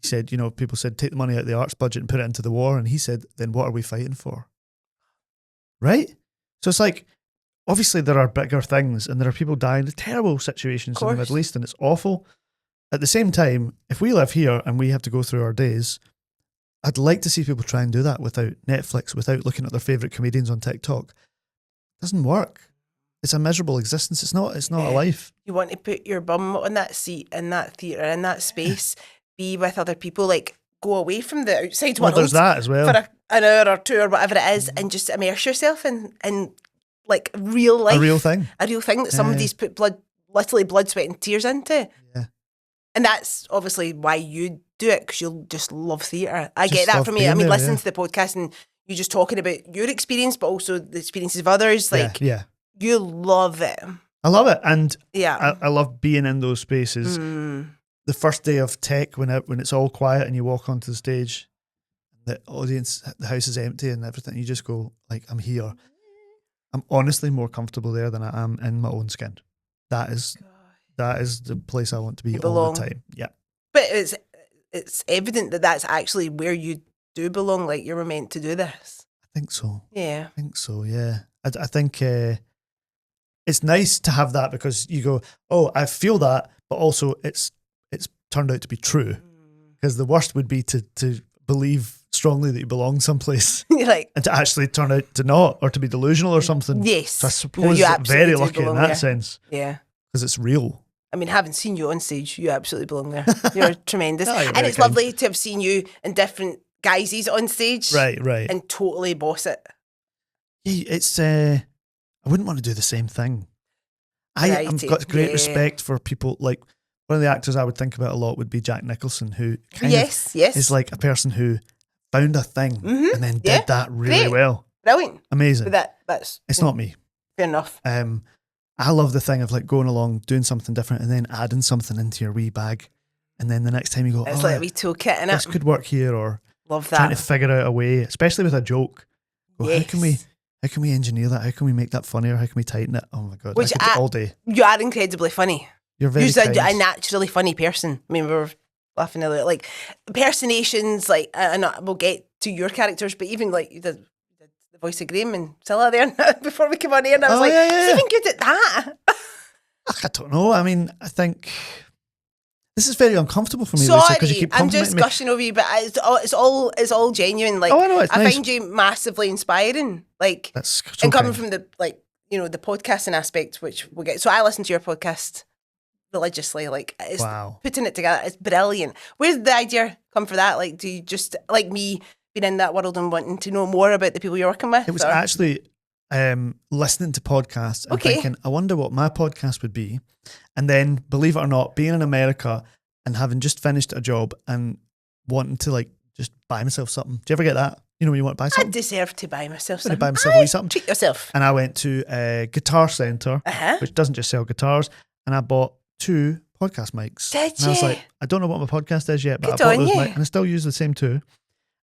[SPEAKER 2] He said, people said, take the money out of the arts budget and put it into the war. And he said, then what are we fighting for? Right? So it's like, obviously there are bigger things and there are people dying in terrible situations in the Middle East, and it's awful. At the same time, if we live here and we have to go through our days, I'd like to see people try and do that without Netflix, without looking at their favourite comedians on TikTok. It doesn't work. It's a miserable existence. It's not a life.
[SPEAKER 1] You want to put your bum on that seat in that theatre, in that space, be with other people, like go away from the outside world.
[SPEAKER 2] Well, there's that as well.
[SPEAKER 1] For an hour or two or whatever it is, and just immerse yourself in like real life.
[SPEAKER 2] A real thing.
[SPEAKER 1] A real thing that somebody's put literally blood, sweat and tears into.
[SPEAKER 2] Yeah.
[SPEAKER 1] And that's obviously why you do it, because you'll just love theatre. I
[SPEAKER 2] Just
[SPEAKER 1] get that
[SPEAKER 2] love
[SPEAKER 1] from you.
[SPEAKER 2] being
[SPEAKER 1] I mean,
[SPEAKER 2] there,
[SPEAKER 1] listening to the podcast and you just talking about your experience, but also the experiences of others. Like, you love it.
[SPEAKER 2] I love it. And
[SPEAKER 1] Yeah.
[SPEAKER 2] I love being in those spaces. The first day of tech, when it's all quiet and you walk onto the stage, the audience, the house is empty and everything, you just go like, I'm here. I'm honestly more comfortable there than I am in my own skin. That is the place I want to be all the time. Yeah.
[SPEAKER 1] But it's evident that that's actually where you do belong. Like, you were meant to do this.
[SPEAKER 2] I think so.
[SPEAKER 1] Yeah.
[SPEAKER 2] I think so, yeah. I think it's nice to have that because you go, oh, I feel that, but also it's turned out to be true. Because the worst would be to believe strongly that you belong someplace
[SPEAKER 1] Like,
[SPEAKER 2] and to actually turn out to not, or to be delusional or something.
[SPEAKER 1] Yes.
[SPEAKER 2] So I suppose
[SPEAKER 1] you
[SPEAKER 2] I'm very
[SPEAKER 1] absolutely
[SPEAKER 2] lucky in
[SPEAKER 1] belong
[SPEAKER 2] that
[SPEAKER 1] there.
[SPEAKER 2] sense.
[SPEAKER 1] Yeah.
[SPEAKER 2] Because it's real.
[SPEAKER 1] I mean, having seen you on stage, you absolutely belong there. You're tremendous.
[SPEAKER 2] Oh, you're
[SPEAKER 1] and
[SPEAKER 2] very
[SPEAKER 1] it's
[SPEAKER 2] kind.
[SPEAKER 1] lovely to have seen you in different guises on stage.
[SPEAKER 2] Right.
[SPEAKER 1] And totally boss it.
[SPEAKER 2] Yeah, it's, I wouldn't want to do the same thing. I've got great respect for people, like, one of the actors I would think about a lot would be Jack Nicholson, who kind of is like a person who found a thing and then did that really well.
[SPEAKER 1] Brilliant.
[SPEAKER 2] Amazing.
[SPEAKER 1] But that's
[SPEAKER 2] it's not me.
[SPEAKER 1] Fair enough.
[SPEAKER 2] I love the thing of like going along, doing something different and then adding something into your wee bag. And then the next time you go,
[SPEAKER 1] it's like a wee toolkit in it.
[SPEAKER 2] This could work here, or
[SPEAKER 1] love that.
[SPEAKER 2] Trying to figure out a way, especially with a joke. Go,
[SPEAKER 1] Yes.
[SPEAKER 2] How can we engineer that? How can we make that funnier? How can we tighten it? Oh my God.
[SPEAKER 1] Which
[SPEAKER 2] I could do all day.
[SPEAKER 1] You are incredibly funny.
[SPEAKER 2] You're very
[SPEAKER 1] You're
[SPEAKER 2] kind.
[SPEAKER 1] a naturally funny person. I mean, we were laughing earlier. Like, impersonations, like, and we'll get to your characters, but even like you did the voice of Graham and Scylla there before we came on air, and I was he's even good at that.
[SPEAKER 2] I don't know. I mean, I think this is very uncomfortable for me,
[SPEAKER 1] Sorry,
[SPEAKER 2] Lisa, because you keep
[SPEAKER 1] I'm
[SPEAKER 2] complimenting
[SPEAKER 1] just
[SPEAKER 2] me.
[SPEAKER 1] gushing over you, but it's all genuine. Like,
[SPEAKER 2] I know, it's
[SPEAKER 1] I
[SPEAKER 2] nice.
[SPEAKER 1] find you massively inspiring. Like,
[SPEAKER 2] That's so
[SPEAKER 1] and coming
[SPEAKER 2] kind.
[SPEAKER 1] from the, like, you know, the podcasting aspect, which we'll get. So I listen to your podcast religiously. Like, it's putting it together. It's brilliant. Where did the idea come for that? Like, do you just, like me, being in that world and wanting to know more about the people you're working with?
[SPEAKER 2] It was actually listening to podcasts and thinking, I wonder what my podcast would be. And then, believe it or not, being in America and having just finished a job and wanting to like just buy myself something. Do you ever get that? You know, when you want to buy something?
[SPEAKER 1] I deserve to buy myself
[SPEAKER 2] I
[SPEAKER 1] something.
[SPEAKER 2] buy myself a wee something.
[SPEAKER 1] Treat yourself.
[SPEAKER 2] And I went to a Guitar Centre, which doesn't just sell guitars, and I bought 2 podcast mics.
[SPEAKER 1] Did
[SPEAKER 2] and I was
[SPEAKER 1] you?
[SPEAKER 2] like, I don't know what my podcast is yet, but
[SPEAKER 1] Good
[SPEAKER 2] I bought
[SPEAKER 1] on
[SPEAKER 2] those
[SPEAKER 1] you.
[SPEAKER 2] mics, and I still use the same 2.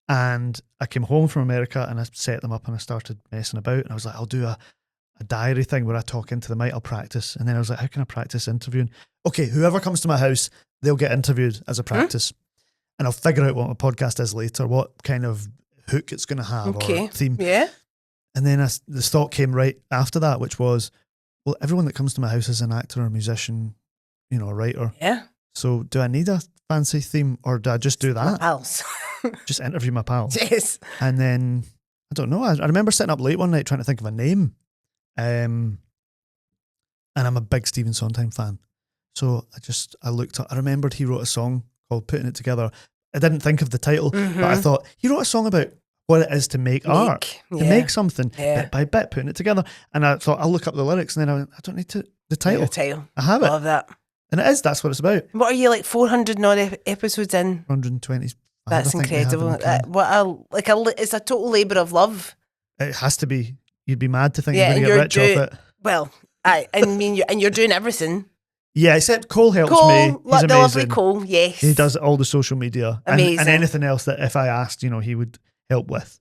[SPEAKER 2] And I came home from America and I set them up and I started messing about, and I was like, I'll do a diary thing where I talk into the mic, I'll practice. And then I was like, how can I practice interviewing? Okay, whoever comes to my house, they'll get interviewed as a practice. And I'll figure out what my podcast is later, what kind of hook it's going to have or theme.
[SPEAKER 1] Yeah.
[SPEAKER 2] And then the thought came right after that, which was, well, everyone that comes to my house is an actor or a musician, you know, a writer.
[SPEAKER 1] Yeah.
[SPEAKER 2] So do I need a fancy theme, or do I just do that?
[SPEAKER 1] My pals.
[SPEAKER 2] Just interview my pals.
[SPEAKER 1] Yes.
[SPEAKER 2] And then, I don't know, I remember sitting up late one night trying to think of a name. And I'm a big Stephen Sondheim fan. So I looked up, I remembered he wrote a song called Putting It Together. I didn't think of the title, but I thought, he wrote a song about what it is to make art, to make something bit by bit, putting it together. And I thought, I'll look up the lyrics, and then I went, I don't need the title. I have it.
[SPEAKER 1] Love that.
[SPEAKER 2] And that's what it's about.
[SPEAKER 1] What are you, like 400 and odd episodes in?
[SPEAKER 2] 120.
[SPEAKER 1] That's incredible. It's a total labour of love.
[SPEAKER 2] It has to be. You'd be mad to think you're going to get rich off it.
[SPEAKER 1] Well, I mean, you're doing everything.
[SPEAKER 2] Yeah, except Cole helps me. He's
[SPEAKER 1] the
[SPEAKER 2] amazing.
[SPEAKER 1] lovely Cole, yes.
[SPEAKER 2] He does all the social media.
[SPEAKER 1] Amazing.
[SPEAKER 2] And anything else that if I asked, you know, he would help with.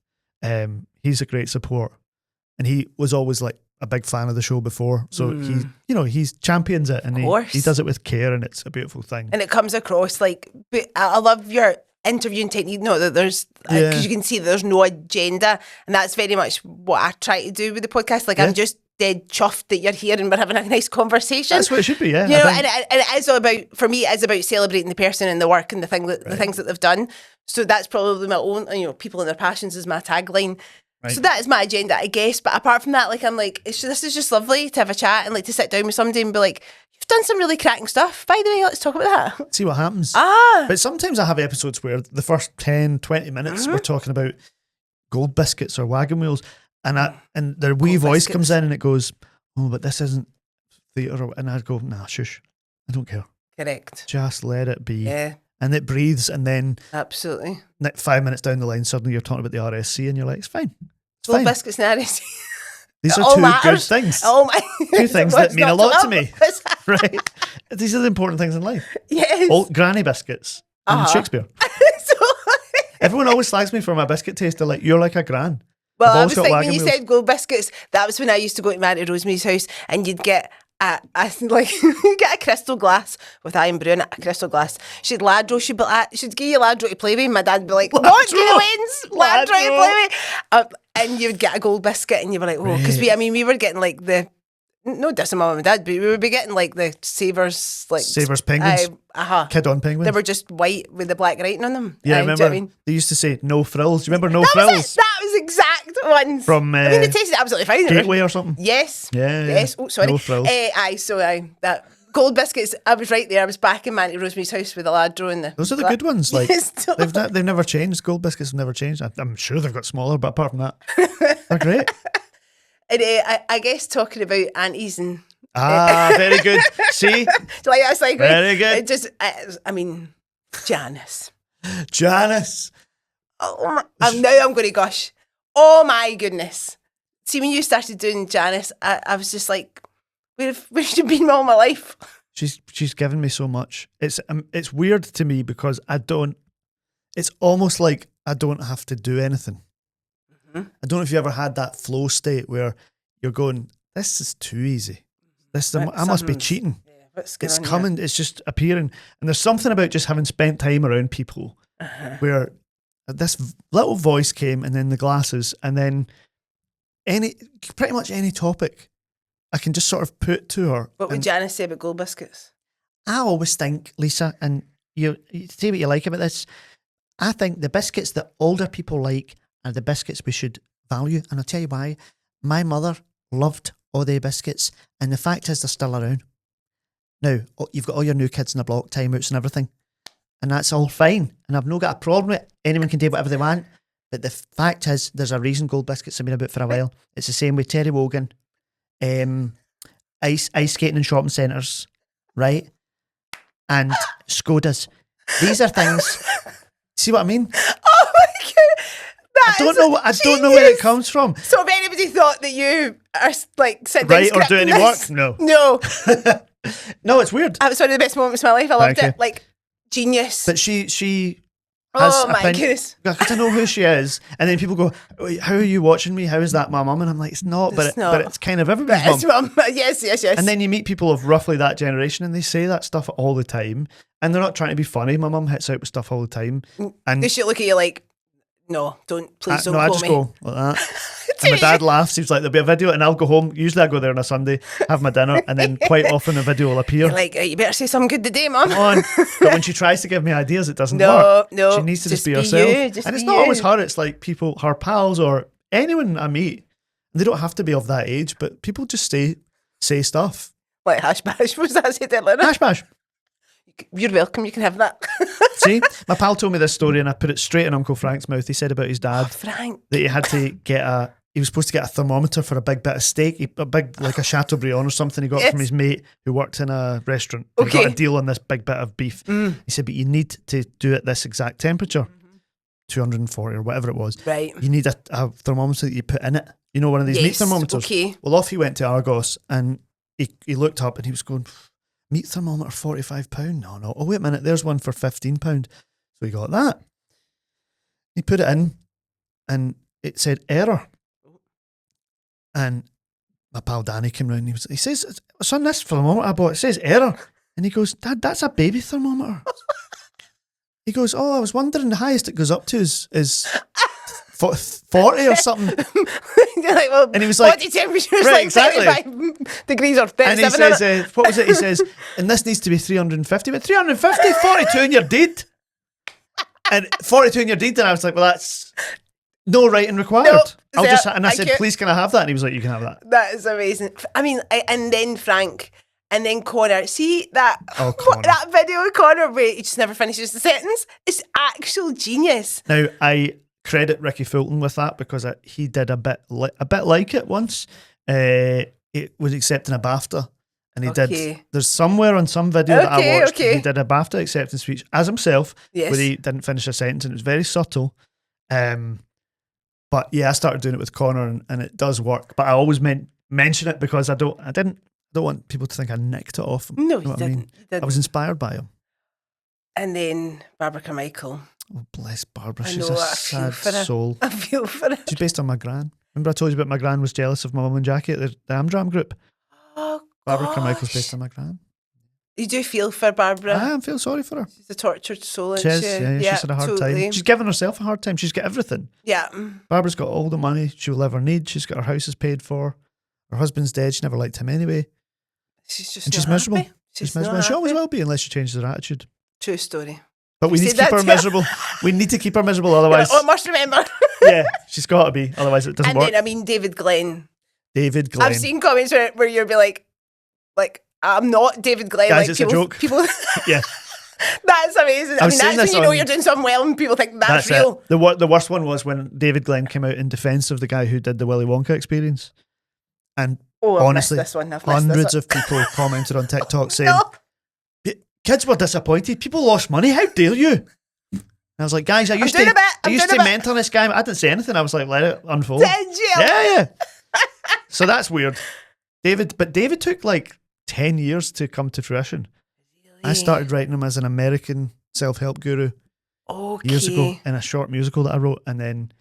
[SPEAKER 2] He's a great support. And he was always like a big fan of the show before. So he, you know, he champions it, and he does it with care, and it's a beautiful thing.
[SPEAKER 1] And it comes across like, but I love your interviewing technique. No, that there's, because you can see there's no agenda, and that's very much what I try to do with the podcast. Like, I'm just dead chuffed that you're here and we're having a nice conversation.
[SPEAKER 2] That's what it should be, yeah.
[SPEAKER 1] You know, and it is all about, for me, it is about celebrating the person and the work and the things that they've done. So that's probably my own, you know, people and their passions is my tagline. Right. So that is my agenda, I guess. But apart from that, like, I'm like, this is just lovely to have a chat and like to sit down with somebody and be like, you've done some really cracking stuff. By the way, let's talk about that.
[SPEAKER 2] See what happens. But sometimes I have episodes where the first 10, 20 minutes we're talking about gold biscuits or wagon wheels, and their wee voice comes in and it goes, oh, but this isn't theatre. And I'd go, nah, shush, I don't care.
[SPEAKER 1] Correct.
[SPEAKER 2] Just let it be.
[SPEAKER 1] Yeah.
[SPEAKER 2] And it breathes, and then
[SPEAKER 1] absolutely
[SPEAKER 2] 5 minutes down the line, suddenly you're talking about the RSC, and you're like, it's fine.
[SPEAKER 1] Gold biscuits and RSC.
[SPEAKER 2] These are two good things.
[SPEAKER 1] Oh my!
[SPEAKER 2] Two things that mean a lot to me. Right? These are the important things in life.
[SPEAKER 1] Yes.
[SPEAKER 2] Old granny biscuits and Shakespeare. Everyone always slags me for my biscuit taste. They're like, you're like a gran.
[SPEAKER 1] Well,
[SPEAKER 2] They've
[SPEAKER 1] I
[SPEAKER 2] always
[SPEAKER 1] was
[SPEAKER 2] got
[SPEAKER 1] thinking when
[SPEAKER 2] wagon
[SPEAKER 1] you
[SPEAKER 2] wheels.
[SPEAKER 1] said gold biscuits, that was when I used to go to my Auntie Rosemary's house, and you'd get you get a crystal glass with iron brew in it, a crystal glass. She'd ladro, she'd give you ladro to play with, and my dad'd be like, "Not Gina Wayne's ladro to play with," and you would get a gold biscuit, and you were like, "Oh," because we were getting like the. No dissing my mum and dad, but we would be getting like the Savers,
[SPEAKER 2] penguins. Kid on penguins.
[SPEAKER 1] They were just white with the black writing on them.
[SPEAKER 2] Yeah, remember?
[SPEAKER 1] Do you know what I mean?
[SPEAKER 2] They used to say no frills. Do you remember no
[SPEAKER 1] That
[SPEAKER 2] frills?
[SPEAKER 1] was it. That was exact ones.
[SPEAKER 2] From
[SPEAKER 1] I mean, they tasted absolutely fine.
[SPEAKER 2] Gateway or something?
[SPEAKER 1] Yes.
[SPEAKER 2] Yeah.
[SPEAKER 1] Yes. Oh, sorry.
[SPEAKER 2] No frills.
[SPEAKER 1] That gold biscuits. I was right there. I was back in Auntie Rosemary's house with the ladro and the.
[SPEAKER 2] Those are the good ones. Like
[SPEAKER 1] Yes,
[SPEAKER 2] they've never changed. Gold biscuits have never changed. I'm sure they've got smaller, but apart from that, they're great.
[SPEAKER 1] And I guess talking about aunties and.
[SPEAKER 2] Very good. See?
[SPEAKER 1] That's like
[SPEAKER 2] very good.
[SPEAKER 1] It just, I mean, Janice. Oh, now I'm going to gush. Oh my goodness. See, when you started doing Janice, I was just like, where have you been all my life?
[SPEAKER 2] She's given me so much. It's weird to me because it's almost like I don't have to do anything. Mm-hmm. I don't know if you ever had that flow state where you're going, this is too easy. I must be cheating. Yeah, it's coming. It's just appearing. And there's something about just having spent time around people where this little voice came and then the glasses and then pretty much any topic I can just sort of put to her.
[SPEAKER 1] What would Janice say about gold biscuits?
[SPEAKER 2] I always think, Lisa, and you say what you like about this, I think the biscuits that older people like are the biscuits we should value. And I'll tell you why. My mother loved all the biscuits, and the fact is they're still around. Now, you've got all your new kids in the block, timeouts and everything, and that's all fine, and I've not got a problem with it. Anyone can do whatever they want, but the fact is there's a reason gold biscuits have been about for a while. It's the same with Terry Wogan, ice skating in shopping centres, right? And Skodas. These are things, see what I mean?
[SPEAKER 1] Oh my God.
[SPEAKER 2] I don't know where it comes from.
[SPEAKER 1] So if anybody thought that you are like sitting
[SPEAKER 2] right or do any work, no. No, it's weird.
[SPEAKER 1] That was one of the best moments of my life. I loved it. Like genius.
[SPEAKER 2] But she has
[SPEAKER 1] oh my goodness.
[SPEAKER 2] Because I know who she is, and then people go, "How are you watching me? How is that my mum?" And I'm like, "It's not, but it's kind of everybody's mum."
[SPEAKER 1] Yes.
[SPEAKER 2] And then you meet people of roughly that generation, and they say that stuff all the time, and they're not trying to be funny. My mum hits out with stuff all the time, and
[SPEAKER 1] they should look at you like, "No, please don't."
[SPEAKER 2] No, I just go like that. And my dad laughs. He's like, there'll be a video, and I'll go home. Usually I go there on a Sunday, have my dinner, and then quite often a video will appear.
[SPEAKER 1] You're like, you better say something good today, Mum.
[SPEAKER 2] Come on. But when she tries to give me ideas, it doesn't work.
[SPEAKER 1] No.
[SPEAKER 2] She needs to just be herself. And it's not always her, it's like people, her pals, or anyone I meet. They don't have to be of that age, but people just say stuff.
[SPEAKER 1] Like hash bash, was that said earlier?
[SPEAKER 2] Hash bash.
[SPEAKER 1] You're welcome, you can have that.
[SPEAKER 2] See, my pal told me this story and I put it straight in Uncle Frank's mouth. He said about his dad
[SPEAKER 1] Frank.
[SPEAKER 2] that he had to get he was supposed to get a thermometer for a big bit of steak, like a Chateaubriand or something he got from his mate who worked in a restaurant. He got a deal on this big bit of beef. He said, but you need to do it this exact temperature, 240 or whatever it was.
[SPEAKER 1] Right.
[SPEAKER 2] You need a thermometer that you put in it. You know, one of these meat thermometers.
[SPEAKER 1] Okay.
[SPEAKER 2] Well, off he went to Argos and he looked up and he was going, meat thermometer, £45? No. Oh, wait a minute, there's one for £15. So he got that. He put it in and it said error. And my pal Danny came round and he says, son, this thermometer I bought, it says error. And he goes, Dad, that's a baby thermometer. He goes, oh, I was wondering the highest it goes up to is 40 or something.
[SPEAKER 1] You're like, well,
[SPEAKER 2] and he was like,
[SPEAKER 1] body temperature is
[SPEAKER 2] right,
[SPEAKER 1] like
[SPEAKER 2] exactly.
[SPEAKER 1] 35 degrees or 37.
[SPEAKER 2] And he says, what was it? He says, and this needs to be 350. But 350, 42 and you're dead. And 42 and you're dead. And I was like, well, that's no writing required.
[SPEAKER 1] No,
[SPEAKER 2] I said, please, can I have that? And he was like, you can have that.
[SPEAKER 1] That is amazing. I mean, and then Frank, and then Connor. See that
[SPEAKER 2] Connor.
[SPEAKER 1] that video of Connor where he just never finishes the sentence? It's actual genius.
[SPEAKER 2] Now, I credit Ricky Fulton with that because he did a bit like it once. It was accepting a BAFTA. And he did. There's somewhere on some video that I watched, he did a BAFTA acceptance speech as himself, where he didn't finish a sentence, and it was very subtle. But yeah, I started doing it with Connor, and it does work. But I always mention it because I don't want people to think I nicked it off him.
[SPEAKER 1] No,
[SPEAKER 2] you know
[SPEAKER 1] you didn't.
[SPEAKER 2] I was inspired by him.
[SPEAKER 1] And then Barbara Carmichael.
[SPEAKER 2] Oh, bless Barbara.
[SPEAKER 1] I
[SPEAKER 2] She's
[SPEAKER 1] know,
[SPEAKER 2] a
[SPEAKER 1] I feel
[SPEAKER 2] sad
[SPEAKER 1] for her.
[SPEAKER 2] soul.
[SPEAKER 1] I feel for it.
[SPEAKER 2] She's based on my gran. Remember I told you about my gran was jealous of my mum and Jackie at the Amdram group?
[SPEAKER 1] Oh,
[SPEAKER 2] Barbara
[SPEAKER 1] gosh.
[SPEAKER 2] Carmichael's based on my gran.
[SPEAKER 1] You do feel for Barbara.
[SPEAKER 2] I feel sorry for her.
[SPEAKER 1] She's a tortured soul,
[SPEAKER 2] She
[SPEAKER 1] isn't
[SPEAKER 2] is,
[SPEAKER 1] she?
[SPEAKER 2] yeah, she's had a hard
[SPEAKER 1] totally.
[SPEAKER 2] time. She's given herself a hard time. She's got everything.
[SPEAKER 1] Yeah.
[SPEAKER 2] Barbara's got all the money she will ever need. She's got her houses paid for. Her husband's dead. She never liked him anyway.
[SPEAKER 1] She's just
[SPEAKER 2] And she's
[SPEAKER 1] not
[SPEAKER 2] miserable.
[SPEAKER 1] happy.
[SPEAKER 2] She's
[SPEAKER 1] not
[SPEAKER 2] miserable. She always
[SPEAKER 1] happy.
[SPEAKER 2] will be unless she changes her attitude.
[SPEAKER 1] True story.
[SPEAKER 2] But we
[SPEAKER 1] You
[SPEAKER 2] need
[SPEAKER 1] see
[SPEAKER 2] to keep
[SPEAKER 1] that
[SPEAKER 2] her
[SPEAKER 1] too?
[SPEAKER 2] miserable. We need to keep her miserable, otherwise.
[SPEAKER 1] Oh, I must remember.
[SPEAKER 2] Yeah, she's got to be. Otherwise, it doesn't
[SPEAKER 1] And
[SPEAKER 2] work.
[SPEAKER 1] then, I mean, David Glenn.
[SPEAKER 2] David Glenn.
[SPEAKER 1] I've seen comments where you'll be like, I'm not David Glenn.
[SPEAKER 2] Guys,
[SPEAKER 1] like,
[SPEAKER 2] it's a joke.
[SPEAKER 1] People,
[SPEAKER 2] Yeah,
[SPEAKER 1] that's amazing. I
[SPEAKER 2] was
[SPEAKER 1] mean,
[SPEAKER 2] saying
[SPEAKER 1] that's
[SPEAKER 2] this
[SPEAKER 1] when you know
[SPEAKER 2] on-
[SPEAKER 1] you're doing something well and people think that's real.
[SPEAKER 2] it. The worst one was when David Glenn came out in defence of the guy who did the Willy Wonka experience. And
[SPEAKER 1] Oh, I've
[SPEAKER 2] honestly,
[SPEAKER 1] missed this one. I've missed
[SPEAKER 2] hundreds
[SPEAKER 1] this
[SPEAKER 2] of people commented on TikTok saying,
[SPEAKER 1] No.
[SPEAKER 2] kids were disappointed. People lost money. How dare you? And I was like, guys, I used
[SPEAKER 1] doing a bit.
[SPEAKER 2] I
[SPEAKER 1] I'm
[SPEAKER 2] used
[SPEAKER 1] doing
[SPEAKER 2] to
[SPEAKER 1] a bit.
[SPEAKER 2] mentor this guy. I didn't say anything. I was like, let it unfold.
[SPEAKER 1] Did you?
[SPEAKER 2] Yeah. So that's weird. But David took like 10 years to come to fruition. I started writing him as an American self-help guru
[SPEAKER 1] Okay.
[SPEAKER 2] years ago in a short musical that I wrote, and then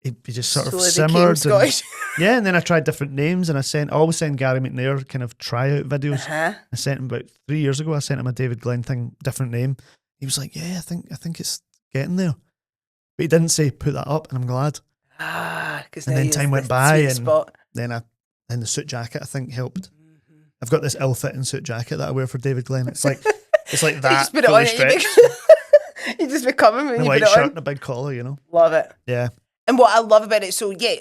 [SPEAKER 2] he just sort of
[SPEAKER 1] Slowly
[SPEAKER 2] simmered.
[SPEAKER 1] became
[SPEAKER 2] And,
[SPEAKER 1] Scottish.
[SPEAKER 2] yeah, and then I tried different names, and I always send Gary McNair kind of tryout videos.
[SPEAKER 1] Uh-huh.
[SPEAKER 2] I sent him about 3 years ago. I sent him a David Glenn thing, different name. He was like, "Yeah, I think it's getting there," but he didn't say put that up, and I'm glad.
[SPEAKER 1] Because
[SPEAKER 2] And then time went by, and then the suit jacket I think helped. I've got this ill-fitting suit jacket that I wear for David Glenn. It's like
[SPEAKER 1] You
[SPEAKER 2] that,
[SPEAKER 1] just put it
[SPEAKER 2] fully
[SPEAKER 1] on
[SPEAKER 2] stretched.
[SPEAKER 1] you just become him
[SPEAKER 2] A
[SPEAKER 1] and you
[SPEAKER 2] white
[SPEAKER 1] put it
[SPEAKER 2] shirt
[SPEAKER 1] on.
[SPEAKER 2] and a big collar, you know.
[SPEAKER 1] Love it.
[SPEAKER 2] Yeah.
[SPEAKER 1] And what I love about it, so yeah,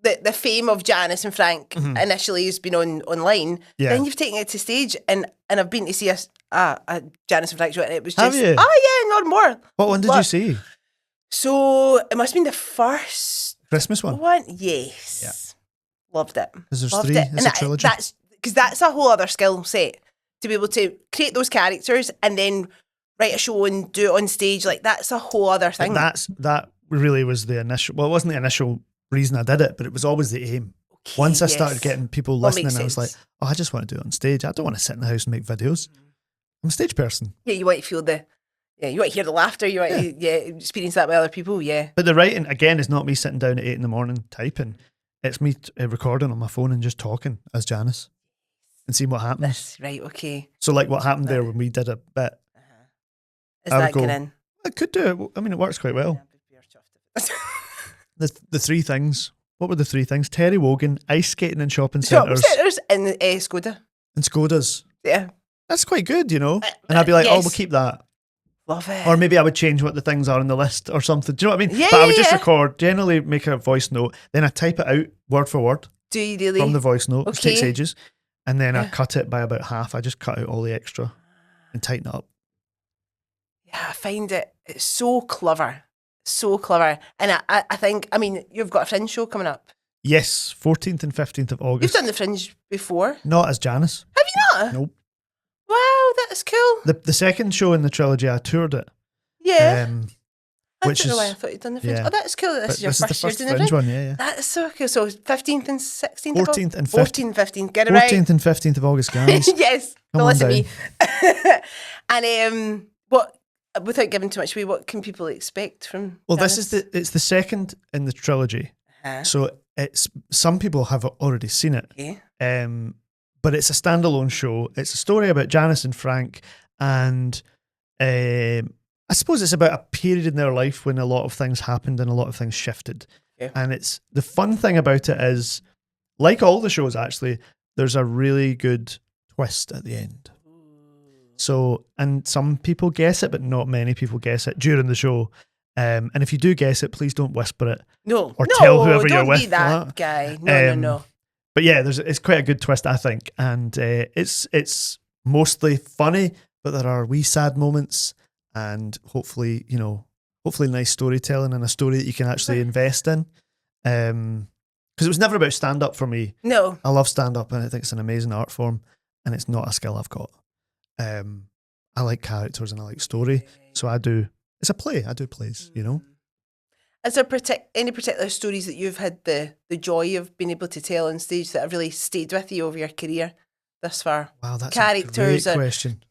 [SPEAKER 1] the fame of Janice and Frank
[SPEAKER 2] Mhm.
[SPEAKER 1] initially has been online.
[SPEAKER 2] Yeah.
[SPEAKER 1] Then you've taken it to stage, and I've been to see a Janice and Frank show, and it was
[SPEAKER 2] Have
[SPEAKER 1] just
[SPEAKER 2] you?
[SPEAKER 1] not more.
[SPEAKER 2] What one did you see?
[SPEAKER 1] So it must have been the first
[SPEAKER 2] Christmas one.
[SPEAKER 1] one. Yes.
[SPEAKER 2] Yeah.
[SPEAKER 1] Loved it.
[SPEAKER 2] Because there's
[SPEAKER 1] Loved
[SPEAKER 2] three.
[SPEAKER 1] it.
[SPEAKER 2] It's a trilogy.
[SPEAKER 1] That's a whole other skill set to be able to create those characters and then write a show and do it on stage. Like that's a whole other thing.
[SPEAKER 2] That really was the initial. Well, it wasn't the initial reason I did it, but it was always the aim.
[SPEAKER 1] Okay,
[SPEAKER 2] Once I
[SPEAKER 1] yes.
[SPEAKER 2] started getting people
[SPEAKER 1] That
[SPEAKER 2] listening,
[SPEAKER 1] makes
[SPEAKER 2] I was like,
[SPEAKER 1] sense.
[SPEAKER 2] "Oh, I just want to do it on stage. I don't want to sit in the house and make videos. I'm a stage person."
[SPEAKER 1] Yeah, you want to feel you want to hear the laughter. You want to experience that with other people. Yeah.
[SPEAKER 2] But the writing again is not me sitting down at 8 a.m. typing. It's me recording on my phone and just talking as Janice and seeing what happens.
[SPEAKER 1] That's right. Okay.
[SPEAKER 2] So like what happened there when we did a bit,
[SPEAKER 1] Is
[SPEAKER 2] I would
[SPEAKER 1] that
[SPEAKER 2] go,
[SPEAKER 1] going in?
[SPEAKER 2] I could do it. I mean, it works quite well. The three things. What were the three things? Terry Wogan, ice skating in shopping
[SPEAKER 1] Shopping
[SPEAKER 2] centres,
[SPEAKER 1] centres in Skoda.
[SPEAKER 2] and Skodas.
[SPEAKER 1] Yeah.
[SPEAKER 2] That's quite good, you know. And I'd be like, "Oh,
[SPEAKER 1] yes.
[SPEAKER 2] we'll keep that."
[SPEAKER 1] Love it.
[SPEAKER 2] Or maybe I would change what the things are on the list or something. Do you know what I mean?
[SPEAKER 1] Yeah,
[SPEAKER 2] But I would
[SPEAKER 1] yeah,
[SPEAKER 2] just
[SPEAKER 1] yeah.
[SPEAKER 2] record, generally make a voice note, then I type it out word for word
[SPEAKER 1] Do you really?
[SPEAKER 2] from the voice note, which takes
[SPEAKER 1] Okay.
[SPEAKER 2] ages. And then I
[SPEAKER 1] Yeah.
[SPEAKER 2] cut it by about half. I just cut out all the extra and tighten it up.
[SPEAKER 1] Yeah, I find it's so clever. So clever. And I think, I mean, you've got a Fringe show coming up.
[SPEAKER 2] Yes, 14th and 15th of
[SPEAKER 1] You've
[SPEAKER 2] August.
[SPEAKER 1] done the Fringe before.
[SPEAKER 2] Not as Janice.
[SPEAKER 1] Have you not?
[SPEAKER 2] Nope.
[SPEAKER 1] Wow, that's cool.
[SPEAKER 2] The second show in the trilogy, I toured it.
[SPEAKER 1] Yeah.
[SPEAKER 2] Which
[SPEAKER 1] I don't know
[SPEAKER 2] is-
[SPEAKER 1] why I thought you'd done the Fringe.
[SPEAKER 2] yeah.
[SPEAKER 1] Oh, that's cool. This
[SPEAKER 2] But
[SPEAKER 1] is your
[SPEAKER 2] this is the
[SPEAKER 1] first year
[SPEAKER 2] first
[SPEAKER 1] doing the
[SPEAKER 2] Fringe
[SPEAKER 1] Fringe.
[SPEAKER 2] one, yeah.
[SPEAKER 1] That is so cool. So 15th and 16th of
[SPEAKER 2] 14th and
[SPEAKER 1] 14th, 15th. Get it right.
[SPEAKER 2] 14th and 15th of August, guys.
[SPEAKER 1] Yes.
[SPEAKER 2] Come
[SPEAKER 1] Well,
[SPEAKER 2] on
[SPEAKER 1] listen to me. And what, without giving too much away, what can people expect from
[SPEAKER 2] Well,
[SPEAKER 1] Janice?
[SPEAKER 2] it's the second in the trilogy.
[SPEAKER 1] Uh-huh.
[SPEAKER 2] So it's some people have already seen it.
[SPEAKER 1] Okay.
[SPEAKER 2] But it's a standalone show. It's a story about Janice and Frank, and I suppose it's about a period in their life when a lot of things happened and a lot of things shifted.
[SPEAKER 1] Yeah.
[SPEAKER 2] And it's the fun thing about it is, like all the shows actually, there's a really good twist at the end. So, and some people guess it, but not many people guess it during the show. And if you do guess it, please don't whisper it.
[SPEAKER 1] No.
[SPEAKER 2] Or tell whoever you're
[SPEAKER 1] don't
[SPEAKER 2] with
[SPEAKER 1] be that
[SPEAKER 2] that.
[SPEAKER 1] guy. No, no.
[SPEAKER 2] But yeah, it's quite a good twist, I think, and it's mostly funny, but there are wee sad moments, and hopefully nice storytelling and a story that you can actually invest in. Because it was never about stand up for me.
[SPEAKER 1] No.
[SPEAKER 2] I love stand up, and I think it's an amazing art form, and it's not a skill I've got. I like characters and I like story, so I do. It's a play. I do plays, you know.
[SPEAKER 1] Is there any particular stories that you've had the joy of being able to tell on stage that have really stayed with you over your career thus far?
[SPEAKER 2] Wow, that's
[SPEAKER 1] Characters
[SPEAKER 2] a
[SPEAKER 1] or-
[SPEAKER 2] great question.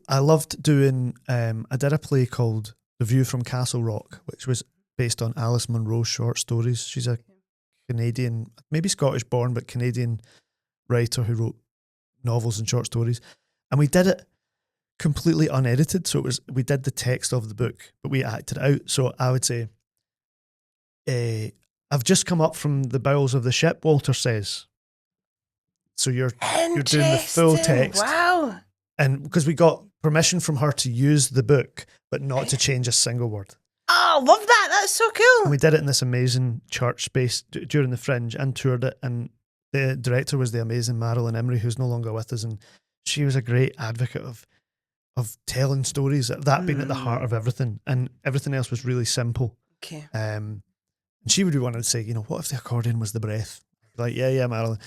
[SPEAKER 2] I loved doing, I did a play called The View from Castle Rock, which was based on Alice Munro's short stories. She's a Canadian, maybe Scottish born, but Canadian writer who wrote novels and short stories. And we did it completely unedited. So we did the text of the book, but we acted it out. So I would say, I've just come up from the bowels of the ship, Walter says. So you're doing the full text.
[SPEAKER 1] Wow.
[SPEAKER 2] And because we got permission from her to use the book, but not to change a single word.
[SPEAKER 1] Oh, love that. That's so cool.
[SPEAKER 2] And we did it in this amazing church space during the Fringe and toured it. And the director was the amazing Marilyn Emery, who's no longer with us. And she was a great advocate of telling stories, that being at the heart of everything. And everything else was really simple.
[SPEAKER 1] Okay.
[SPEAKER 2] And she would be wanting to say, what if the accordion was the breath? Like, yeah, Marilyn.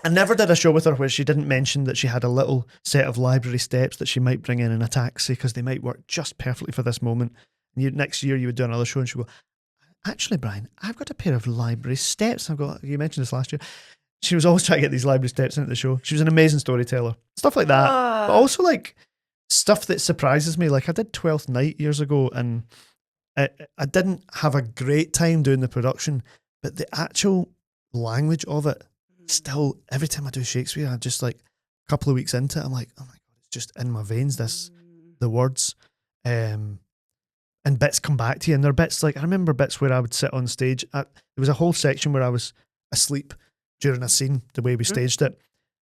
[SPEAKER 2] I never did a show with her where she didn't mention that she had a little set of library steps that she might bring in a taxi because they might work just perfectly for this moment. And next year you would do another show and she'd go, actually, Brian, I've got a pair of library steps. I've got, you mentioned this last year. She was always trying to get these library steps into the show. She was an amazing storyteller. Stuff like that. But also like stuff that surprises me. Like I did 12th Night years ago and I didn't have a great time doing the production, but the actual language of it, still, every time I do Shakespeare, I'm just like a couple of weeks into it, I'm like, oh my God, it's just in my veins, the words. And bits come back to you. And there are bits like, I remember bits where I would sit on stage. There was a whole section where I was asleep during a scene, the way we staged it.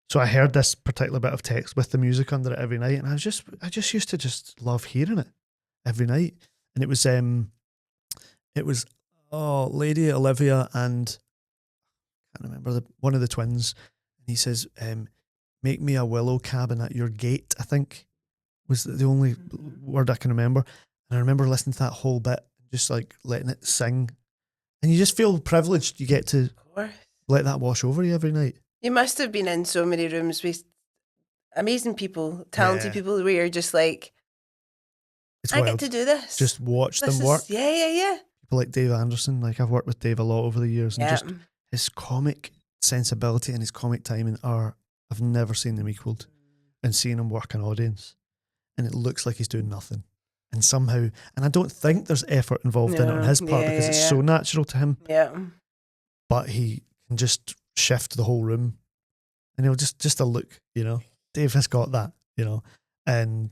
[SPEAKER 2] So I heard this particular bit of text with the music under it every night. And I just used to just love hearing it every night. And it was Lady Olivia and I can't remember one of the twins. And he says, make me a willow cabin at your gate, I think was the only word I can remember. And I remember listening to that whole bit, just like letting it sing. And you just feel privileged you get to let that wash over you every night. You
[SPEAKER 1] must have been in so many rooms with amazing people, talented people, where you're just like,
[SPEAKER 2] it's
[SPEAKER 1] I
[SPEAKER 2] wild.
[SPEAKER 1] get to do this.
[SPEAKER 2] Just watch them work.
[SPEAKER 1] Yeah.
[SPEAKER 2] People like Dave Anderson, like I've worked with Dave a lot over the years, and just his comic sensibility and his comic timing I've never seen them equaled. And seeing him work an audience, and it looks like he's doing nothing. And somehow, and I don't think there's effort involved in it on his part because it's so natural to him.
[SPEAKER 1] Yeah.
[SPEAKER 2] But he can just shift the whole room, and he'll just a look, Dave has got that, and